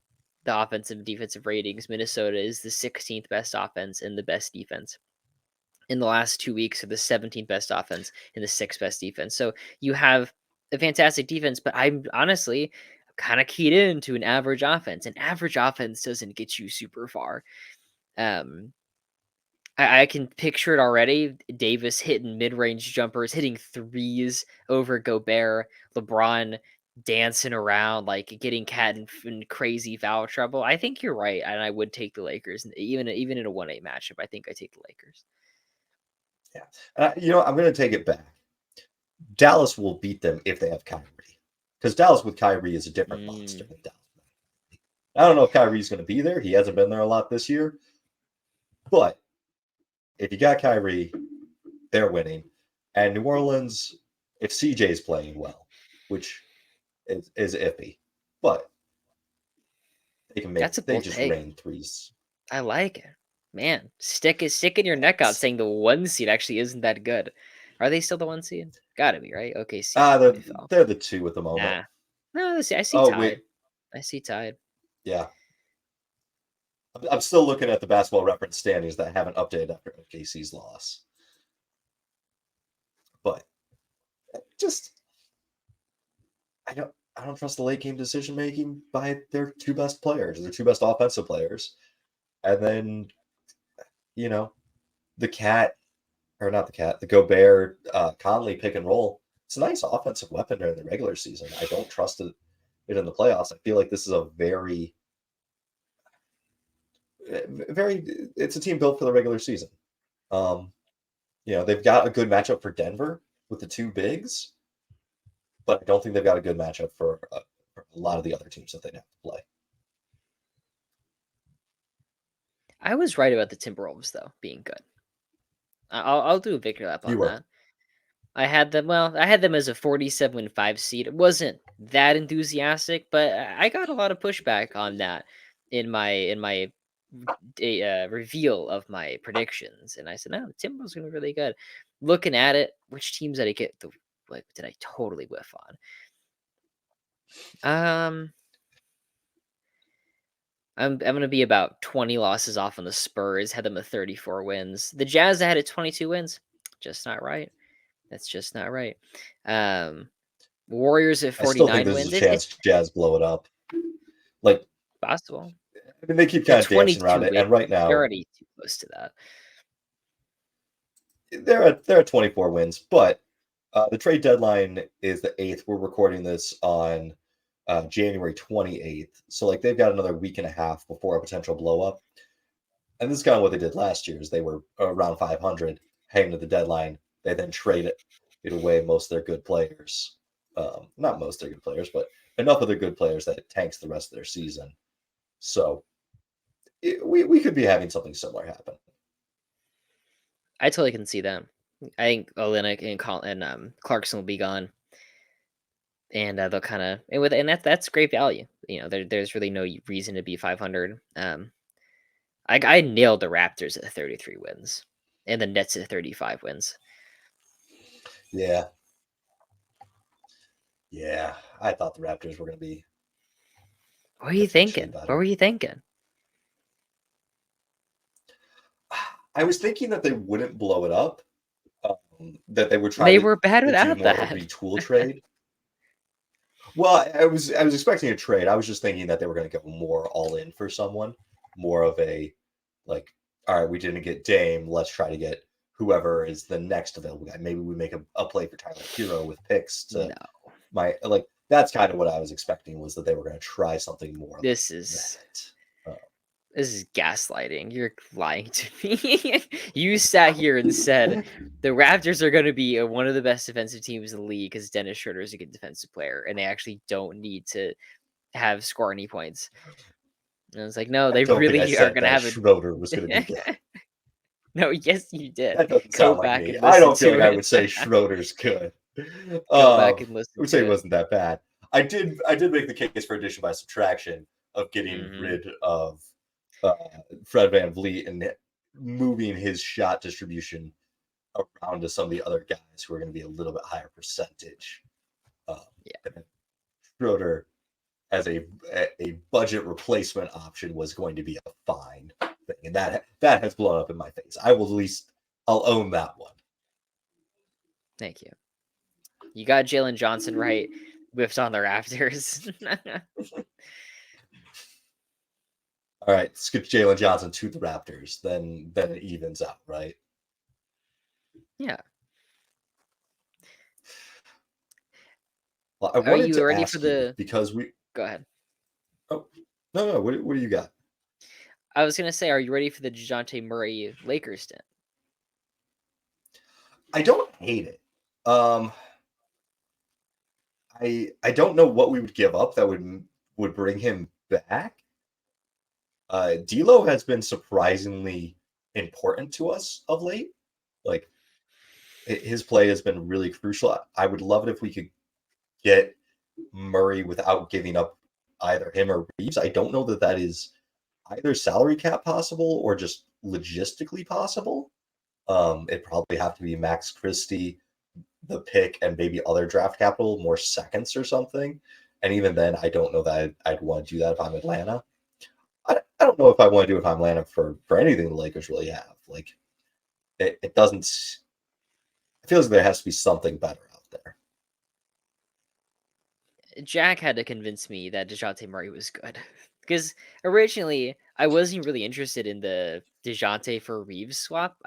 offensive and defensive ratings, Minnesota is the 16th best offense and the best defense. In the last 2 weeks, are the 17th best offense and the sixth best defense. So you have a fantastic defense, but I'm honestly kind of keyed into an average offense. An average offense doesn't get you super far. Um, I can picture it already. Davis hitting mid-range jumpers, hitting threes over Gobert, LeBron dancing around, like getting Cat in crazy foul trouble. I think you're right, and I would take the Lakers, even in a 1-8 matchup. I think I take the Lakers. Yeah. I'm going to take it back. Dallas will beat them if they have Kyrie. Because Dallas with Kyrie is a different monster Mm, than Dallas. I don't know if Kyrie's going to be there. He hasn't been there a lot this year. But if you got Kyrie, they're winning. And New Orleans, if CJ's playing well, which is iffy, but they can That's a they bold just take. rain threes. I like it. Man, sticking your neck out saying the 1 seed actually isn't that good. Are they still the 1 seed? Gotta be, right? OKC They're, probably fell. they're the 2 at the moment. Nah. No, I see Oh, tied. wait. I see tied. Yeah. I'm still looking at the basketball reference standings that haven't updated after OKC's loss. But just I don't trust the late game decision making by their 2 best players, their 2 best offensive players. And then, you know, the cat or not the cat, the Gobert Conley pick and roll. It's a nice offensive weapon during the regular season. I don't trust it in the playoffs. I feel like this is a very it's a team built for the regular season. They've got a good matchup for Denver with the 2 bigs, but I don't think they've got a good matchup for a lot of the other teams that they'd have to play. I was right about the Timberwolves though being good. I'll do a victory lap You on were. that. I had them as a 47-5 seed. It wasn't that enthusiastic, but I got a lot of pushback on that in my reveal of my predictions, and I said, "No, the Timberwolves gonna be really good." Looking at it, which teams did I get? Did I totally whiff on? I'm gonna be about 20 losses off on the Spurs. Had them at 34 wins. The Jazz I had at 22 wins. Just not right. That's just not right. Warriors at I still think 49 there's a wins. chance Jazz blow it up. Like, Possible. I mean, they keep At kind of dancing 22 around it, wins, and right they're now already too close to that. they're at 24 wins, but the trade deadline is the 8th. We're recording this on January 28th, so like they've got another week and a half before a potential blow up. And this is kind of what they did last year: is they were around 500 heading to the deadline. They then traded it away most of their good players, not most of their good players, but enough of their good players that it tanks the rest of their season. So we could be having something similar happen. I totally can see that. I think Olynyk and Clarkson will be gone, and they'll kind of and that's great value. There's really no reason to be 500. I nailed the Raptors at 33 wins, and the Nets at 35 wins. Yeah. Yeah. I thought the Raptors were going to be What were you potentially thinking? What better. were you thinking? I was thinking that they wouldn't blow it up, that they would try They to, were bad to do without more of a that. retool trade. Well, I was expecting a trade. I was just thinking that they were going to go more all in for someone, more of a like, all right, we didn't get Dame, let's try to get whoever is the next available guy. Maybe we make a play for Tyler Hero with picks to No, that's kind of what I was expecting, was that they were going to try something more this like is that. this is gaslighting. You're lying to me. You sat here and said the Raptors are going to be one of the best defensive teams in the league because Dennis Schroeder is a good defensive player, and they actually don't need to score any points. And I was like, no, I they don't think I really are said going to Dennis have Schroeder was going to be a. good. No, yes, you did. That doesn't Go sound like back me. and I listen don't feel like to I it. would say Schroeder's good. Go back I and listen would say to he it. wasn't that bad. I did make the case for addition by subtraction of getting Hmm. rid of uh, Fred Van Vliet and moving his shot distribution around to some of the other guys who are going to be a little bit higher percentage. Um, Yeah, and Schroeder as a budget replacement option was going to be a fine thing, and that has blown up in my face. I'll own that one. thank you. You got Jalen Johnson right. Whiffed on the Raptors. All right, let's get Jalen Johnson to the Raptors. Then it evens out, right? Yeah. Well, I Are wanted you to ready for ask you the? because we. Go ahead. Oh no. What do you got? I was gonna say, are you ready for the Dejounte Murray Lakers stint? I don't hate it. Um, I don't know what we would give up that would bring him back. D'Lo has been surprisingly important to us of late. Like his play has been really crucial. I would love it if we could get Murray without giving up either him or Reeves. I don't know that that is either salary cap possible or just logistically possible. It'd probably have to be Max Christie, the pick, and maybe other draft capital, more seconds or something. And even then, I don't know that I'd want to do that if I'm Atlanta. I don't know if I want to do it if I'm Atlanta for anything the Lakers really have. Like it doesn't. It feels like there has to be something better out there. Jack had to convince me that DeJounte Murray was good. Because originally I wasn't really interested in the DeJounte for Reeves swap.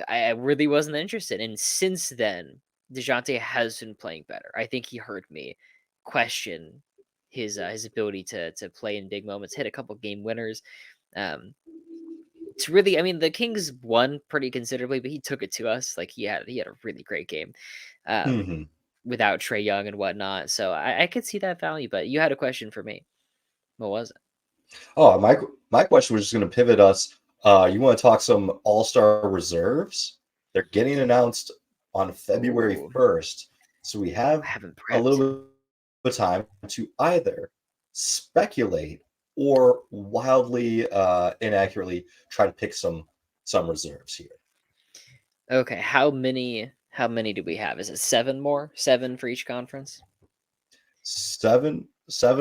I really wasn't interested. And since then, DeJounte has been playing better. I think he heard me question his ability to play in big moments, hit a couple game winners. Um, it's really, I mean, the Kings won pretty considerably, but he took it to us. Like he had a really great game. Mm-hmm. Without Trey Young and whatnot. So I could see that value, but you had a question for me. What was it? Oh, my question was just going to pivot us. You want to talk some All-Star reserves? They're getting announced on February Ooh, 1st. So we I have haven't a prepped. little bit of time to either speculate or wildly inaccurately try to pick some reserves here. Okay, how many do we have? Is it seven more? Seven for each conference? Seven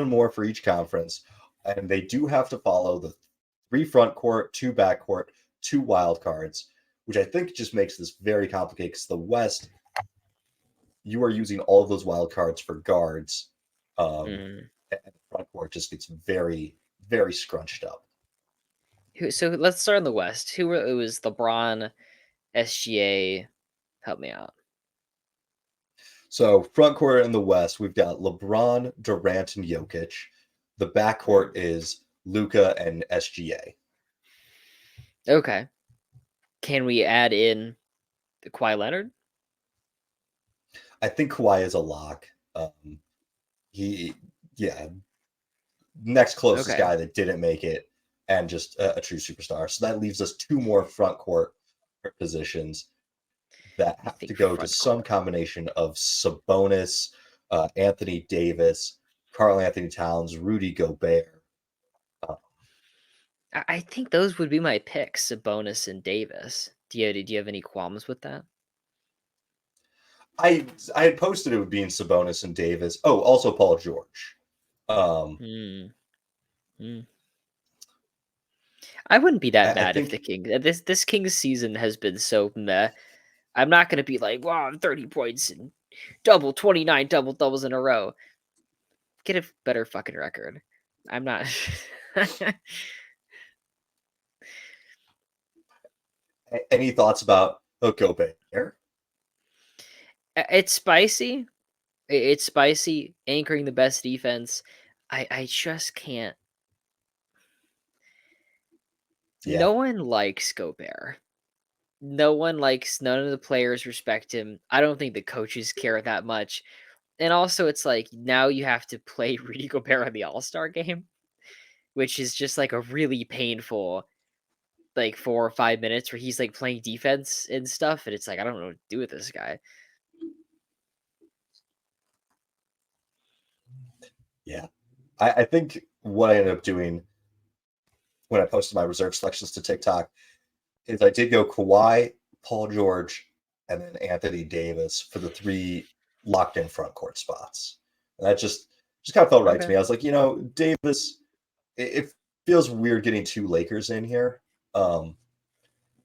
more for each conference, and they do have to follow the three front court, two back court, two wild cards, which I think just makes this very complicated because the West, you are using all of those wild cards for guards, Mm. and the front court just gets very, very scrunched up. So let's start in the West. It was LeBron, SGA. Help me out. So front court in the West, we've got LeBron, Durant, and Jokic. The back court Mm. is Luka and SGA. Okay. Can we add in the Kawhi Leonard? I think Kawhi is a lock. He, yeah, next closest Okay. guy that didn't make it, and just a true superstar. So that leaves us two more front court positions that I have to think go to front some court. combination of Sabonis, Anthony Davis, Karl Anthony Towns, Rudy Gobert. Uh, I think those would be my picks, Sabonis and Davis. Do you have any qualms with that? I had posted it would be in Sabonis and Davis. Oh, also Paul George. Um, Hmm. Hmm. I wouldn't be that I mad if the think, King this Kings season has been so meh. I'm not gonna be like, wow, 30 points and 29 double doubles in a row. Get a better fucking record. I'm not. any thoughts about Gobert? It's spicy. It's spicy. Anchoring the best defense. I just can't. Yeah, No one likes Gobert. No one likes. None of the players respect him. I don't think the coaches care that much. And also, it's like now you have to play Rudy Gobert on the All Star game, which is just like a really painful like 4 or 5 minutes where he's like playing defense and stuff, and it's like I don't know what to do with this guy. yeah. I think what I ended up doing when I posted my reserve selections to TikTok is I did go Kawhi, Paul George, and then Anthony Davis for the three locked in front court spots. And that just kind of felt right to Okay, me. I was like, Davis, it feels weird getting two Lakers in here.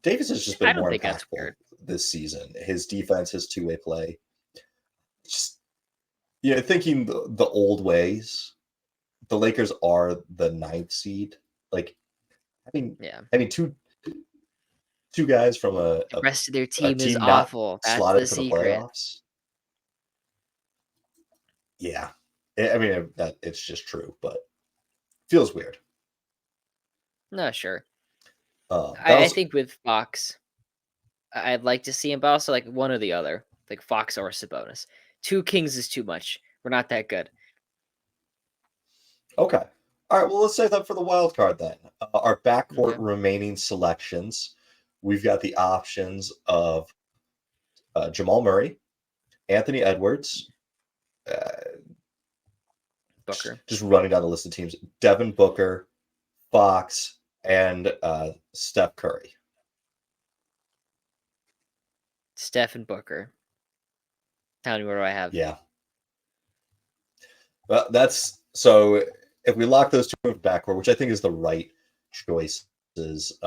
Davis has just I been don't more think that's impactful weird. this season. His defense, his two-way play. Just thinking the old ways, the Lakers are the ninth seed. Like having Yeah, having two guys from the rest of their a team is team not awful. That's slotted the into the secret. playoffs. Yeah, I mean that it's just true, but feels weird. No, sure. That I was think with Fox, I'd like to see him, but also like one or the other, like Fox or Sabonis. Two Kings is too much. We're not that good. okay. All right, well, let's save that for the wild card then. Our backcourt Okay. remaining selections, we've got the options of Jamal Murray, Anthony Edwards, Booker. just running down the list of teams, Devin Booker, Fox, and Steph Curry. Steph and Booker. Tell me, what do I have? Yeah. Well, that's so if we lock those two in backcourt, which I think is the right choice, is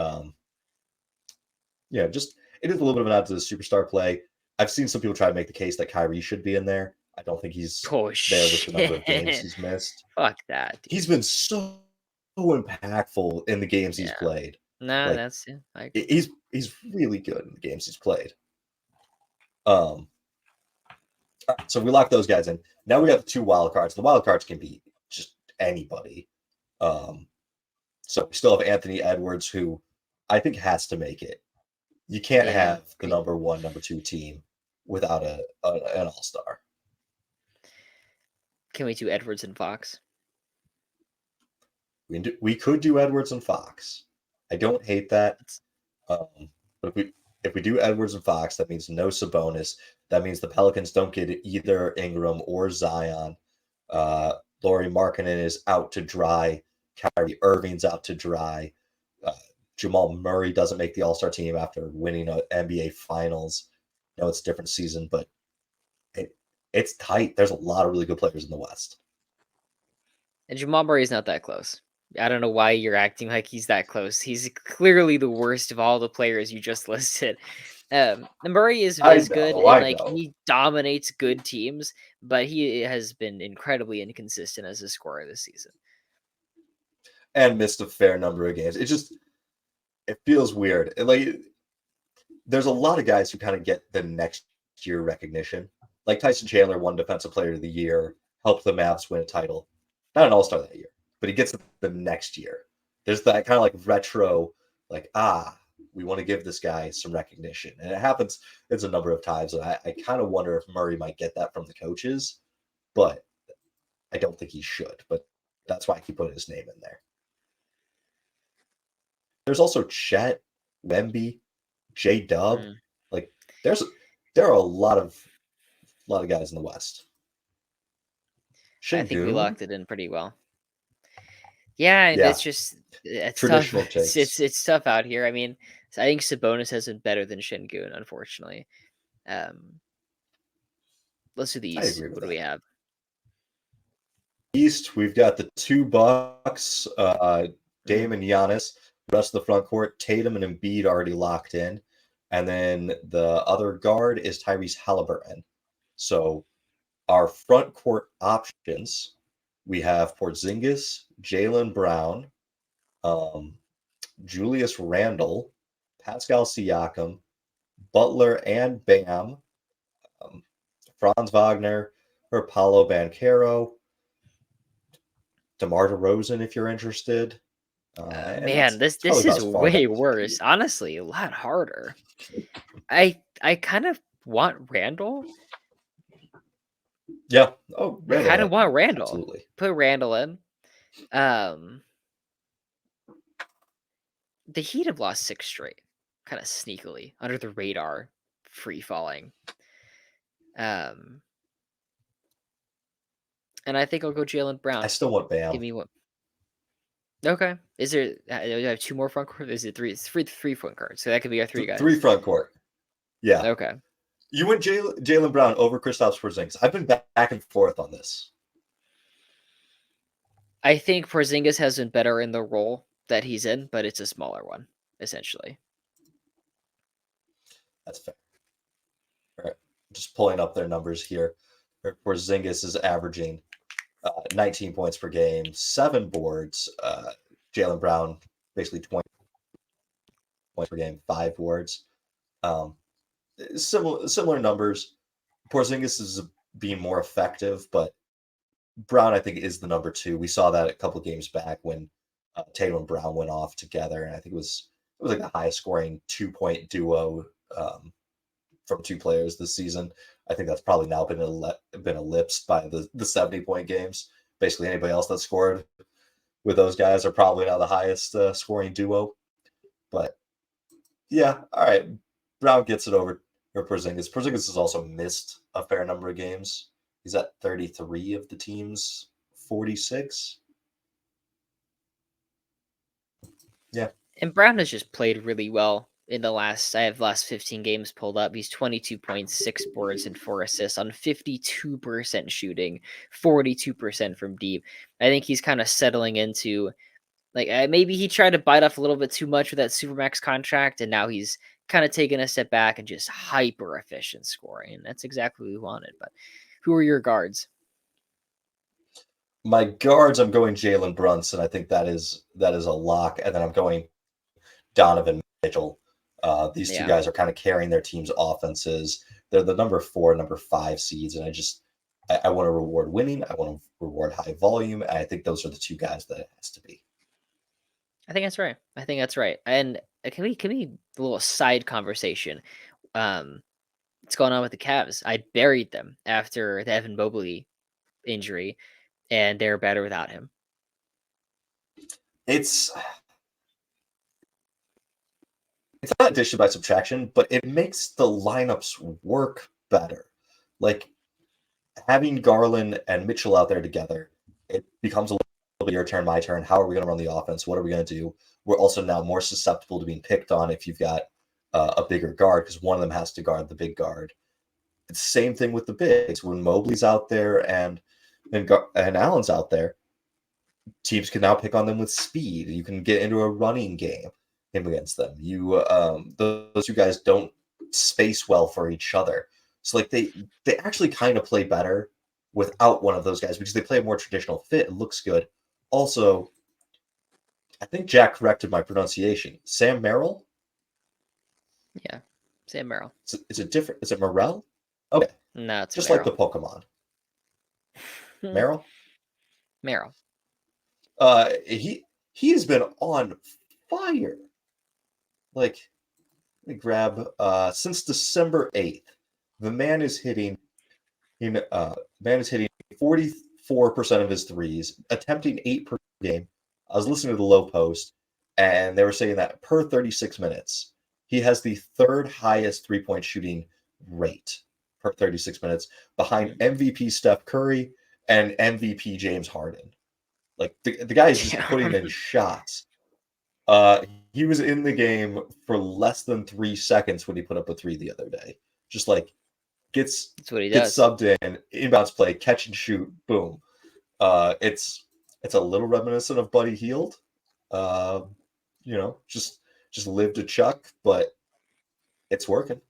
just it is a little bit of an odd to the superstar play. I've seen some people try to make the case that Kyrie should be in there. I don't think he's Oh there with the number of games shit! he's missed. Fuck that, dude. He's been so impactful in the games he's Yeah. played. Nah, Like that's yeah. he's really good in the games he's played. All right, so we lock those guys in. Now we have the two wild cards. The wild cards can be just anybody. So we still have Anthony Edwards, who I think has to make it. You can't have the number 1, number 2 team without an all-star. Can we do Edwards and Fox? We could do Edwards and Fox. I don't hate that. But if we do Edwards and Fox, that means no Sabonis. That means the Pelicans don't get either Ingram or Zion. Lauri Markkanen is out to dry. Kyrie Irving's out to dry. Jamal Murray doesn't make the All-Star team after winning an NBA Finals. I know it's a different season, but it's tight. There's a lot of really good players in the West. And Jamal Murray's not that close. I don't know why you're acting like he's that close. He's clearly the worst of all the players you just listed. Murray is good, and he dominates good teams, but he has been incredibly inconsistent as a scorer this season. And missed a fair number of games. It feels weird. There's a lot of guys who kind of get the next year recognition. Like Tyson Chandler won Defensive Player of the Year, helped the Mavs win a title. Not an All-Star that year, but he gets it the next year. There's that kind of like retro, we want to give this guy some recognition. And it happens, it's a number of times. And I kind of wonder if Murray might get that from the coaches, but I don't think he should. But that's why I keep putting his name in there. There's also Chet, Wemby, J-Dub. There are a lot of guys in the West. I think we locked it in pretty well. Yeah, it's just it's tough. It's tough out here. I mean, I think Sabonis has been better than Şengün, unfortunately. Let's do the East. What do we have? East, we've got the 2 Bucks, Dame and Giannis. The rest of the front court, Tatum and Embiid already locked in. And then the other guard is Tyrese Halliburton. So our front court options, we have Porzingis, Jaylen Brown, Julius Randle, Pascal Siakam, Butler and Bam, Franz Wagner, or Paolo Banchero, DeMar DeRozan if you're interested. Man, this is way worse. Honestly, a lot harder. I kind of want Randall. Yeah. Oh, Randall. I kind of want Randall. Absolutely. Put Randall in. The Heat have lost 6 straight, kind of sneakily, under the radar, free falling. And I think I'll go Jaylen Brown. I still want Bam. Give me one. Okay. Is there? I have 2 more front court. Is it 3? It's 3 front court. So that could be our 3 guys. 3 front court. Yeah. Okay. You went Jaylen Brown over Kristaps Porzingis. I've been back and forth on this. I think Porzingis has been better in the role that he's in, but it's a smaller one, essentially. That's fair. All right. Just pulling up their numbers here. Porzingis is averaging 19 points per game, 7 boards. Jaylen Brown, basically 20 points per game, 5 boards. Similar numbers. Porzingis is being more effective, but Brown, I think, is the number 2. We saw that a couple games back when Tatum and Brown went off together, and I think it was like the highest scoring 2-point duo from 2 players this season. I think that's probably now been ellipsed by the 70-point games. Basically, anybody else that scored with those guys are probably now the highest scoring duo. But yeah, all right. Brown gets it over Porzingis. Porzingis has also missed a fair number of games. He's at 33 of the team's 46. Yeah. And Brown has just played really well in the last. I have last 15 games pulled up. He's 22 points, 6 boards, and 4 assists on 52% shooting, 42% from deep. I think he's kind of settling into like maybe he tried to bite off a little bit too much with that supermax contract, and now he's kind of taking a step back and just hyper efficient scoring. And that's exactly what we wanted. But who are your guards? My guards, I'm going Jalen Brunson. I think that is a lock, and then I'm going Donovan Mitchell. These two Yeah. guys are kind of carrying their team's offenses. They're the number 4, number 5 seeds, and I want to reward winning. I want to reward high volume. And I think those are the two guys that it has to be. I think that's right. I think that's right. And can we a little side conversation? What's going on with the Cavs? I buried them after the Evan Mobley injury, and they're better without him. It's not addition by subtraction, but it makes the lineups work better. Like having Garland and Mitchell out there together, it becomes a little bit your turn, my turn. How are we going to run the offense? What are we going to do? We're also now more susceptible to being picked on if you've got a bigger guard because one of them has to guard the big guard. It's the same thing with the bigs. When Mobley's out there and Allen's out there, teams can now pick on them with speed. You can get into a running game against them. Those two guys don't space well for each other. So like they actually kind of play better without one of those guys because they play a more traditional fit. It looks good. Also, I think Jack corrected my pronunciation. Sam Merrill? Yeah, Sam Merrill. Is it different? Is it Morel? Okay. No, it's Just Merrill. like the Pokemon. Merrill? Merrill. He has been on fire. Like, let me grab since December 8th. The man is hitting 44% of his threes, attempting 8 per game. I was listening to the Low Post, and they were saying that per 36 minutes, he has the third highest 3-point shooting rate per 36 minutes, behind MVP Steph Curry and MVP James Harden. Like the guy is just putting in shots. He was in the game for less than 3 seconds when he put up a 3 the other day. Just like gets subbed in, inbounds play, catch and shoot, boom. It's a little reminiscent of Buddy Hield. Just lived a chuck, but it's working.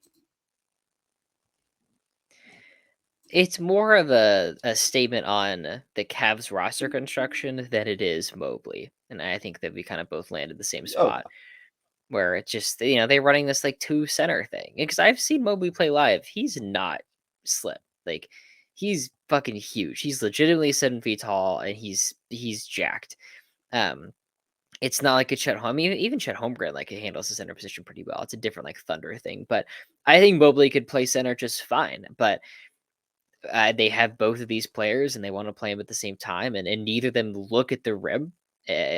It's more of a statement on the Cavs roster construction than it is Mobley. And I think that we kind of both landed the same spot where it's just, they're running this like 2 center thing. Because I've seen Mobley play live. He's not slim. Like he's fucking huge. He's legitimately 7 feet tall and he's jacked. It's not like a Chet Home. Even Chet Holmgren like it handles the center position pretty well. It's a different like Thunder thing. But I think Mobley could play center just fine. But they have both of these players and they want to play them at the same time, and neither of them look at the rim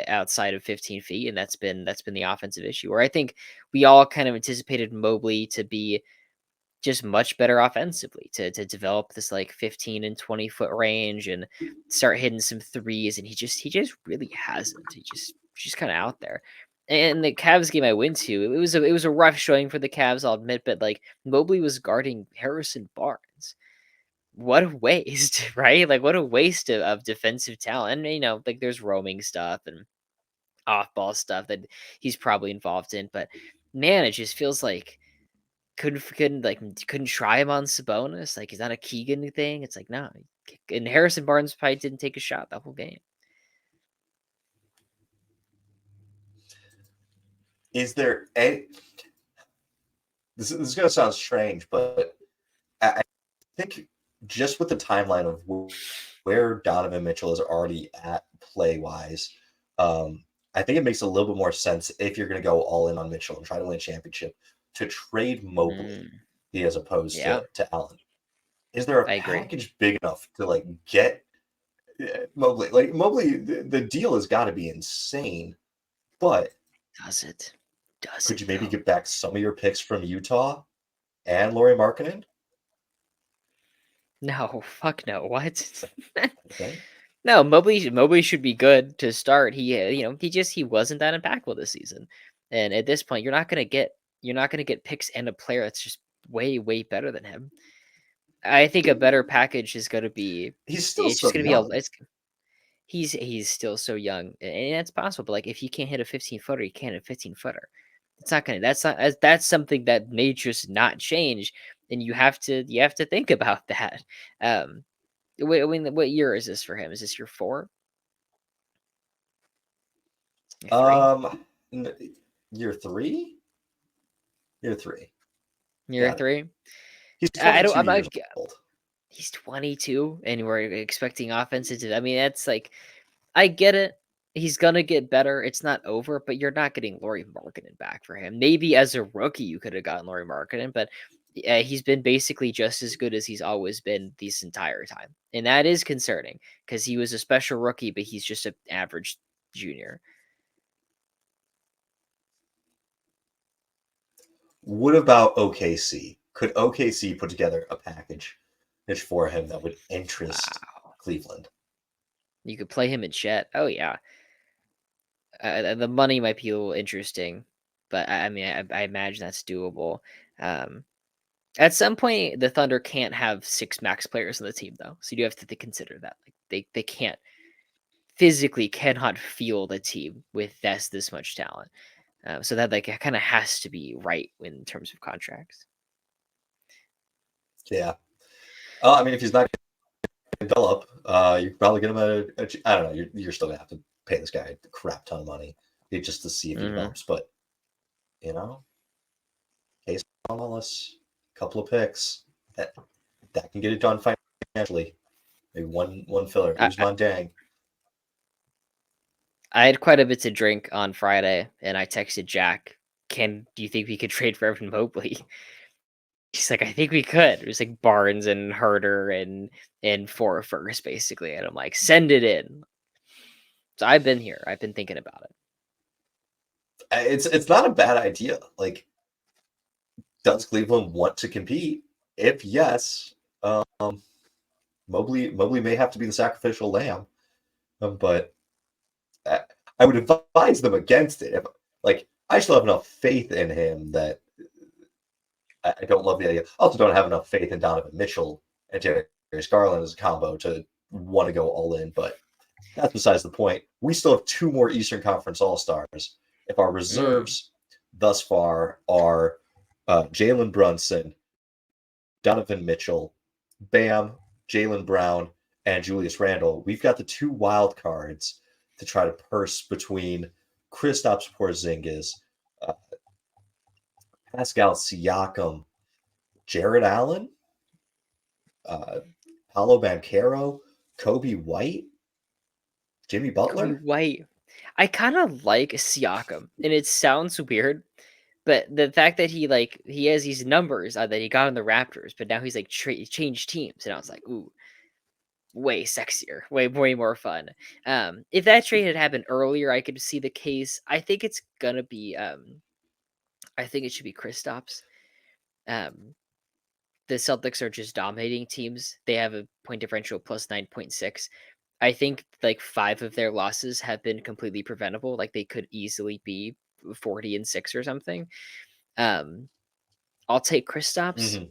outside of 15 feet, and that's been the offensive issue. Where I think we all kind of anticipated Mobley to be just much better offensively, to develop this like 15 and 20 foot range and start hitting some threes, and he just really hasn't. He's kind of out there. And the Cavs game I went to, it was a rough showing for the Cavs, I'll admit, but like Mobley was guarding Harrison Barnes. What a waste, right? Like what a waste of defensive talent. And like there's roaming stuff and off-ball stuff that he's probably involved in, but man, it just feels like couldn't try him on Sabonis. Like is that a Keegan thing? It's like no. And Harrison Barnes probably didn't take a shot the whole game. Is there a this is going to sound strange, but I think just with the timeline of where Donovan Mitchell is already at play-wise, I think it makes a little bit more sense if you're going to go all in on Mitchell and try to win a championship to trade Mobley as opposed to Allen. Is there a package big enough to like get Mobley, the deal has got to be insane. But Does it? Does could it you maybe though? get back some of your picks from Utah and Lauri Markkanen? No, fuck no. What? Okay. No, Mobley should be good to start. He wasn't that impactful this season, and at this point, you're not gonna get picks and a player that's just way better than him. I think a better package is gonna be. He's still It's just so gonna be a. young. It's he's still so young, and that's possible. But like, if you can't hit a 15-footer, you can't hit a 15-footer. It's not gonna. That's something that may just not change, and you have to think about that. Um, what year is this for him? Is this year 4? Year 3? Um, year three, year three. Year Yeah, 3? he's I don't. 22 I'm not. years old. He's 22, and we're expecting offenses to. I mean, that's like, I get it. He's gonna get better. It's not over, but you're not getting Lauri Markkanen back for him. Maybe as a rookie, you could have gotten Lauri Markkanen, but he's been basically just as good as he's always been this entire time, and that is concerning because he was a special rookie, but he's just an average junior. What about OKC? Could OKC put together a package for him that would interest Wow, Cleveland? you could play him in Chet. Oh yeah, the money might be a little interesting, but I mean, I imagine that's doable. Um, At some point, the Thunder can't have 6 max players on the team, though, so you do have to consider that. Like, they can't physically cannot field a team with this much talent. So that, like, it kinda has to be right in terms of contracts. Yeah. I mean, if he's not going to develop, you probably get him I don't know. You're still going to have to pay this guy a crap ton of money just to see if he Mhm. develops. But, you know, Case Wallace, a couple of picks, that that can get it done financially. Maybe one filler. I I Usman Dang. I had quite a bit to drink on Friday, and I texted Jack, "Do you think we could trade for Evan Mobley?" He's like, "I think we could." It was like Barnes and Herder and 4 first, basically, and I'm like, "Send it in." So I've been here. I've been thinking about it. It's not a bad idea. Like, does Cleveland want to compete? If yes, Mobley may have to be the sacrificial lamb. But I, I would advise them against it. If, like, I still have enough faith in him that I don't love the idea. I also don't have enough faith in Donovan Mitchell and Darius Garland as a combo to want to go all in. But that's besides the point. We still have 2 more Eastern Conference All Stars. If our Mm. reserves thus far are Jalen Brunson, Donovan Mitchell, Bam, Jalen Brown, and Julius Randle, we've got the 2 wild cards to try to purse between Kristaps Porzingis, uh, Pascal Siakam, Jared Allen, uh, Paolo Banchero, Kobe White, Jimmy Kobe Butler. White. I kind of like Siakam, and it sounds weird, but the fact that he has these numbers that he got on the Raptors, but now he's like changed teams, and I was like, ooh, way sexier, way more fun. If that trade had happened earlier, I could see the case. I think it's gonna be. I think it should be Kristaps. Um, the Celtics are just dominating teams. They have a point differential plus 9.6. I think like 5 of their losses have been completely preventable. Like they could easily be 40-6 or something. Um, I'll take Kristaps. Mm-hmm.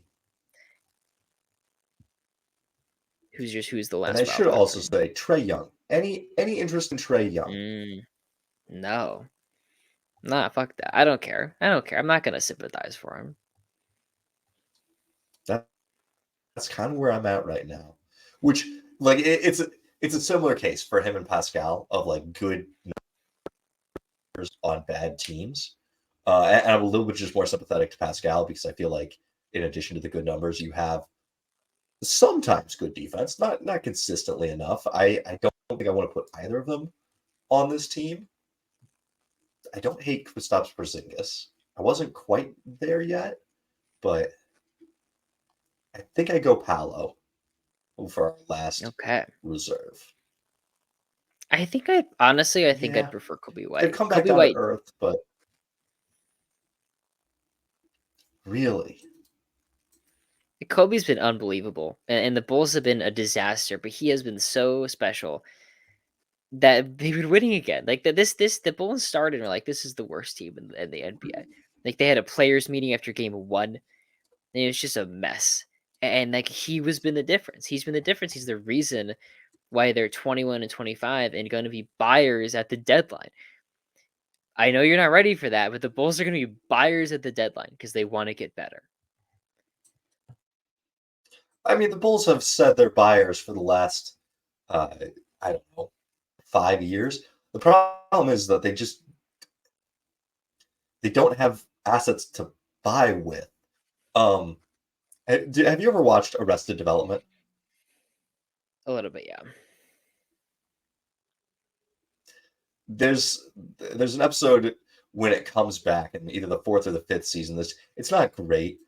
Who's the And I last wild should card also for you? say Trey Young. Any interest in Trey Young? No, nah, fuck that. I don't care. I don't care. I'm not gonna sympathize for him. That, that's kind of where I'm at right now. Which, like, it's a similar case for him and Pascal of like good numbers on bad teams. And I'm a little bit just more sympathetic to Pascal because I feel like in addition to the good numbers, you have sometimes good defense, not consistently enough. I don't think I want to put either of them on this team. I don't hate Kristaps Porzingis. I wasn't quite there yet, but I think I go Paolo for our last Okay. reserve. I think I'd Yeah, prefer Kobe they've White. come back Kobe down to White. earth, but really, Kobe's been unbelievable, and the Bulls have been a disaster, but he has been so special that they've been winning again. Like the Bulls started and were like, this is the worst team in the NBA. Like they had a players meeting after game one, and it was just a mess. And like he was been the difference. He's been the difference. He's the reason why they're 21-25 and going to be buyers at the deadline. I know you're not ready for that, but the Bulls are going to be buyers at the deadline because they want to get better. I mean, the Bulls have said they're buyers for the last, uh, I don't know, 5 years. The problem is that they don't have assets to buy with. Um, have you ever watched Arrested Development? A little bit, yeah. There's an episode when it comes back in either the fourth or the fifth season. This it's not great,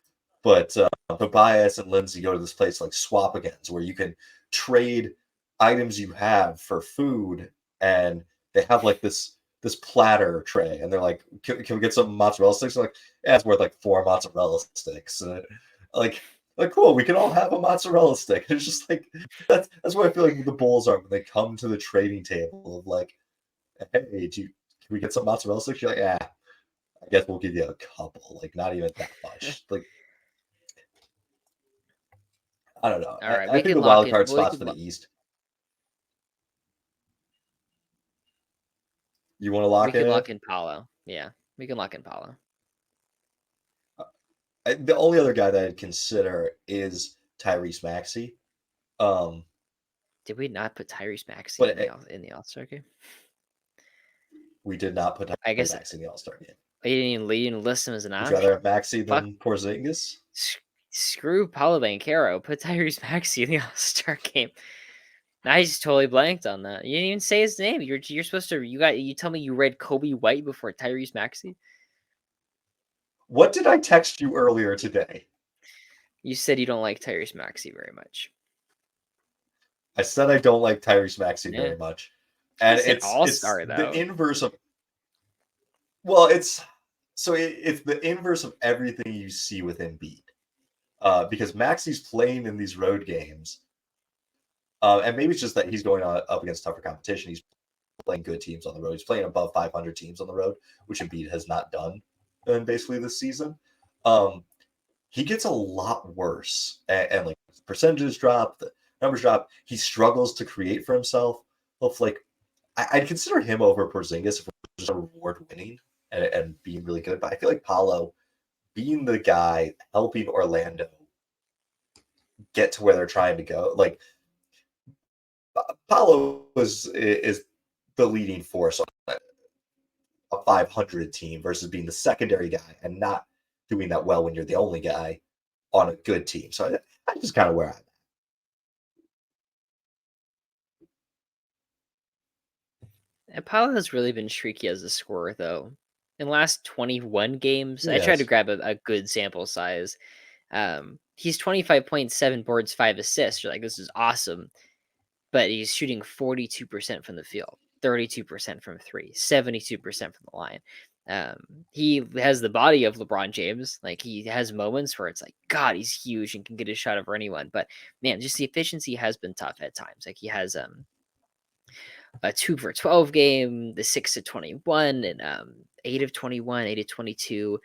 but Tobias and Lindsay go to this place like Swap Agains, where you can trade items you have for food, and they have like this platter tray, and they're like, can we get some mozzarella sticks? They're like, yeah, it's worth like 4 mozzarella sticks. And like cool, we can all have a mozzarella stick. It's just like that's what I feel like the Bulls are when they come to the trading table of like, hey, can we get some mozzarella sticks? You're like, yeah, I guess we'll give you a couple, like not even that much. Like, I don't know. All right, I we think can the lock wild in. card spots for the East. You want to We lock can it in? lock in Paolo. Yeah, we can lock in Paolo. The only other guy that I'd consider is Tyrese Maxey. Um, Did we not put Tyrese Maxey but in the All Star game? we did not put I Tyrese guess Maxey in the All Star game. you didn't list him as an Would you rather option. have Maxey Fuck, than Porzingis? screw Paulo Banchero. Put Tyrese Maxey in the All Star game. I just totally blanked on that. You didn't even say his name. You're supposed to. You tell me you read Kobe White before Tyrese Maxey. What did I text you earlier today? You said you don't like Tyrese Maxey very much. I said I don't like Tyrese Maxey Yeah, very much, he and said All it's Star the though. inverse of. Well, it's the inverse of everything you see with Embiid, because Maxi's playing in these road games, and maybe it's just that he's going up against tougher competition. He's playing good teams on the road. He's playing above 500 teams on the road, which Embiid has not done in basically this season. Um, he gets a lot worse, and like percentages drop, the numbers drop. He struggles to create for himself. Like I'd consider him over Porzingis if we're just reward winning and being really good. But I feel like Paolo being the guy helping Orlando get to where they're trying to go. Like Paolo is the leading force on a 500 team versus being the secondary guy and not doing that well when you're the only guy on a good team. So I just kind of where I'm at. And Paulo has really been streaky as a scorer, though. In the last 21 games, I tried to Yes. grab a good sample size. He's 25.7 boards, 5 assists. You're like, this is awesome. But he's shooting 42% from the field, 32% from three, 72% from the line. He has the body of LeBron James. Like he has moments where it's like, God, he's huge and can get a shot over anyone. But man, just the efficiency has been tough at times. Like he has a 2 for 12 game, the 6 to 21, and 8 of 21, 8 of 22,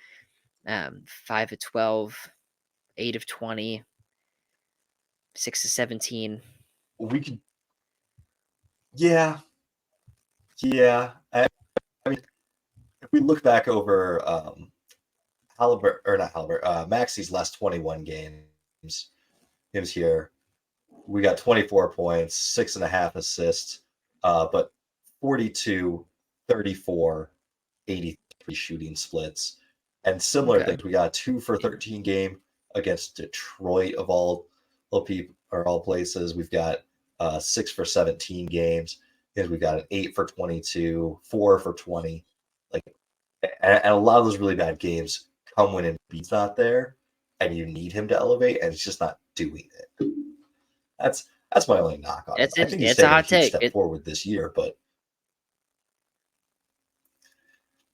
5 of 12, 8 of 20, 6 to 17. We could, yeah, yeah. I mean, if we look back over Halbert or not Halbert, Maxi's last 21 games, games here, we got 24 points, 6.5 assists, but 42, 34, 83 shooting splits. And similar Okay. things, we got 2 for 13 game against Detroit of all people or all places. We've got 6 for 17 games. And we've got an 8 for 22, 4 for 20. Like, and a lot of those really bad games come when Embiid's not there, and you need him to elevate, and it's just not doing it. That's my only knock on him. I think he's It's a taken a hot huge take. step forward this year, but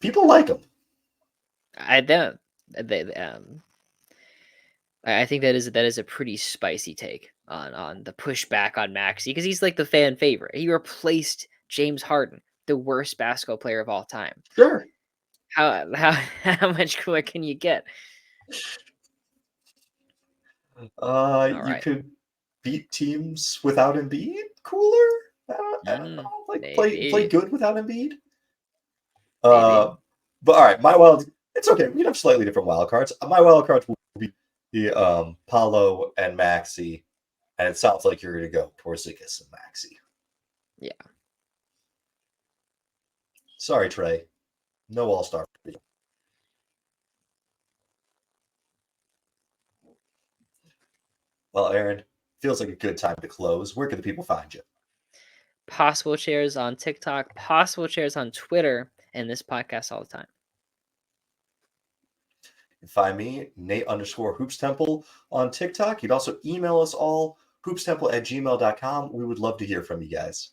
People like him. I don't. I think that is a pretty spicy take on the pushback on Maxey because he's like the fan favorite. He replaced James Harden, the worst basketball player of all time. Sure. How much cooler can you get? All You right. could beat teams without Embiid. Cooler. I don't know. Like play Maybe. good without Embiid. Maybe. But all right, my wild. It's okay. We can have slightly different wild cards. My wild cards will be the Paulo and Maxey, and it sounds like you're going to go Porzingis and Maxey. Yeah. Sorry, Trey. No All-Star. Well, Aaron, feels like a good time to close. Where can the people find you? Possible Chairs on TikTok, Possible Chairs on Twitter, and this podcast all the time. You can find me, Nate_Hoops on TikTok. You'd also email us all, hoopstemple@gmail.com. We would love to hear from you guys.